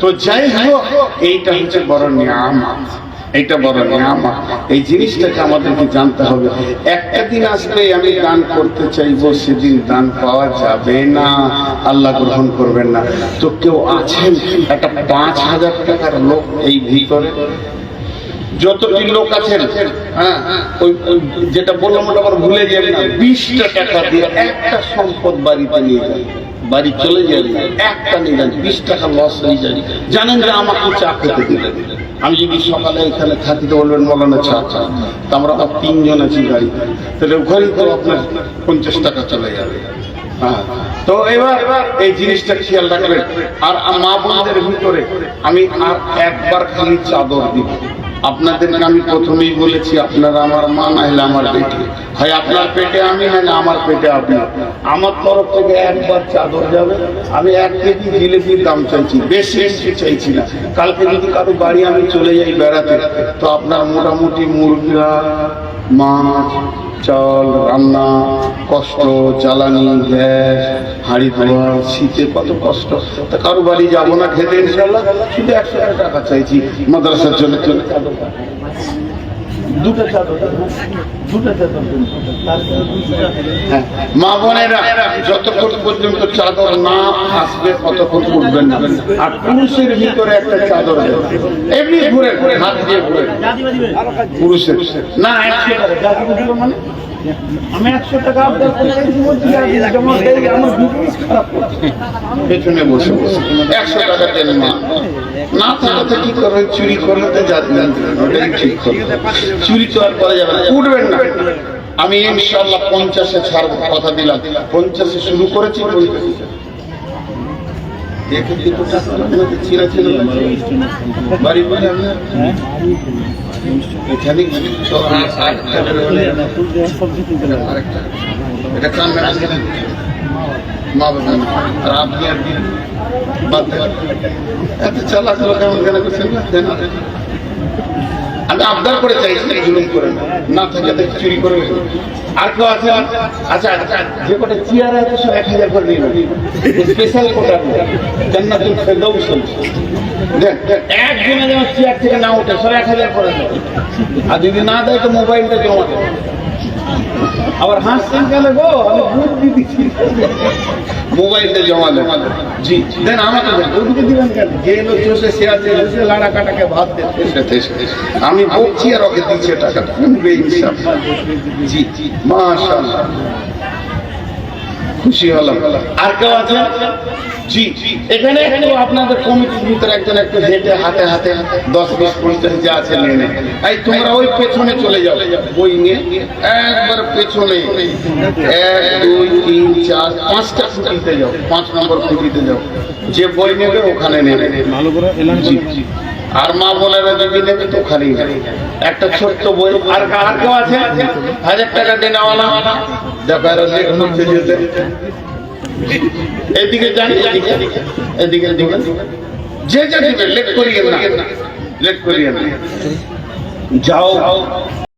তো যাই হোক, এইটা হচ্ছে বড় নিয়ামত, এইটা বড় নিয়ামত। এই জিনিসটাকে আমাদেরকে জানতে হবে। একটা দিন আসবে আমি দান করতে চাইবো, সেদিন দান পাওয়া যাবে না, আল্লাহ গ্রহণ করবেন না। তো কেউ আছেন একটা ৫,০০০ টাকার লোক এই ভিতরে, যতটি লোক আছেন, হ্যাঁ, ওই যেটা বললাম ওটা আবার ভুলে যাবেন না, ২০টা টাকা দিয়ে একটা সম্পদ বাড়িতে নিয়ে যান, বাড়ি চলে যাবেন, একটা নিয়ে যান, ২০ টাকা লস হয়ে যায়। জানেন যে আমাকে চা খেতে দিলেন, আমি যদি সকালে এখানে থাকিতে বলবেন মৌলানা চা চা, তা আমরা আবার ৩ জন আছি গাড়িতে, তাহলে ওখানেই তো আপনার ৫০ টাকা চলে যাবে। হ্যাঁ, তো এবার এই জিনিসটা খেয়াল রাখবেন। আর মা বোনদের ভিতরে আমি আর একবার খালি চাদর দিব। আপনাদেরকে আমি প্রথমেই বলেছি, আপনারা আমার মা, না হলে আমার পেটে, হয় আপনার পেটে আমি, না আমার পেটে আপনি। আমার তরফ থেকে একবার চাদর যাবে। আমি ১ কেজি জিলেপির দাম চাইছি, বেশি কিছু চাইছি না। কালকে যদি কারো বাড়ি আমি চলে যাই বেড়াতে, তো আপনার মোটামুটি মুরগা, মাছ, চাল, রান্না, কষ্ট, জ্বালানি, গ্যাস, হাঁড়ি ধোয়া, শীতে কত কষ্ট। তা কারো বাড়ি যাবো না খেতে ইনশাল্লাহ, শুধু ১০০ টাকা চাইছি মাদ্রাসার জন্য। দুটো চাদর, হ্যাঁ, মা বোনেরা যতক্ষণ পর্যন্ত চাদর না আসবে ততক্ষণ উঠবেন না। আর পুরুষের ভিতরে একটা চাদর এমনি ঘুরে ঘুরে হাত দিয়ে ঘুরে, পুরুষের না ১০০ টাকা মানে আমি ১০০ টাকা আপনার পেছনে বসে বসে ১০০ টাকা দেন মা, না থাকাতে কি করবেন? চুরি করলে তো যাবেন, ওটাই ঠিক করবেন। চুরি তো আর করা যাবে না, উঠবেন না। আমি ইনশাআল্লাহ 50-এ ছাড়ব, কথা দিলাম। 50-এ শুরু করেছি, 50-এ দেখে দুটো টাকা আমাকে চিরা চিরা বাড়ি বাড়ি আপনার এখানে এটা কান্না আসলেন মা বাবা আর আপনি আর কি বাদ দেন এত চালাচলা কেমন কেন করছেন না দেন আমি আবদার করে চাইছি জুলুম করে না থাকে তো চুরি করবে আর কেউ আছে আচ্ছা যে কটা চেয়ার আছে সব 1000 করে নিয়ে স্পেশাল কোটা জান্নাতুল ফেরদাউস দেখ একজনে যেন চেয়ার থেকে না ওঠে সব 1000 করে দেয় আর যদি না দেয় তো মোবাইলটা জমা দেয় আবার হাসছেন কেন গো আমি বুদ্ধি দিচ্ছি মোবাইলটা জমা দেন জি দেন আমাকে দেন ওদিকে দিবেন কেন যে লোক চষে শেয়ার দিয়ে লাড়া কাটাকে ভাত দেন আমি বলছি আর ওকে দিচ্ছে টাকাটা বেইনসাফ জি জি মাশাআল্লাহ খুশি হলাম আর কেউ আছে জি এখানে একটু আপনাদের কমিটির ভিতরে একজন একটু হেঁটে হাতে হাতে 10-20-50 যা আছে নিয়ে নেয় এই তোমরা ওই পেছনে চলে যাও বই নিয়ে একবার পেছনে 1 2 3 4 5টা খুঁটিতে যাও 5 নম্বর খুঁটিতে যাও যে বই নেবে ওখানে নেবে ভালো করে এলাম জি আর মা বলেরা যদি নেবে তো ওখানেই নেবে একটা ছোট্ট বই আর কেউ আছে 1000 টাকা দিয়ে নেওয়ালা দেখার হচ্ছে যেতে এদিকে যান এদিকে যে যা দিবে লেট করিয়েন না যাও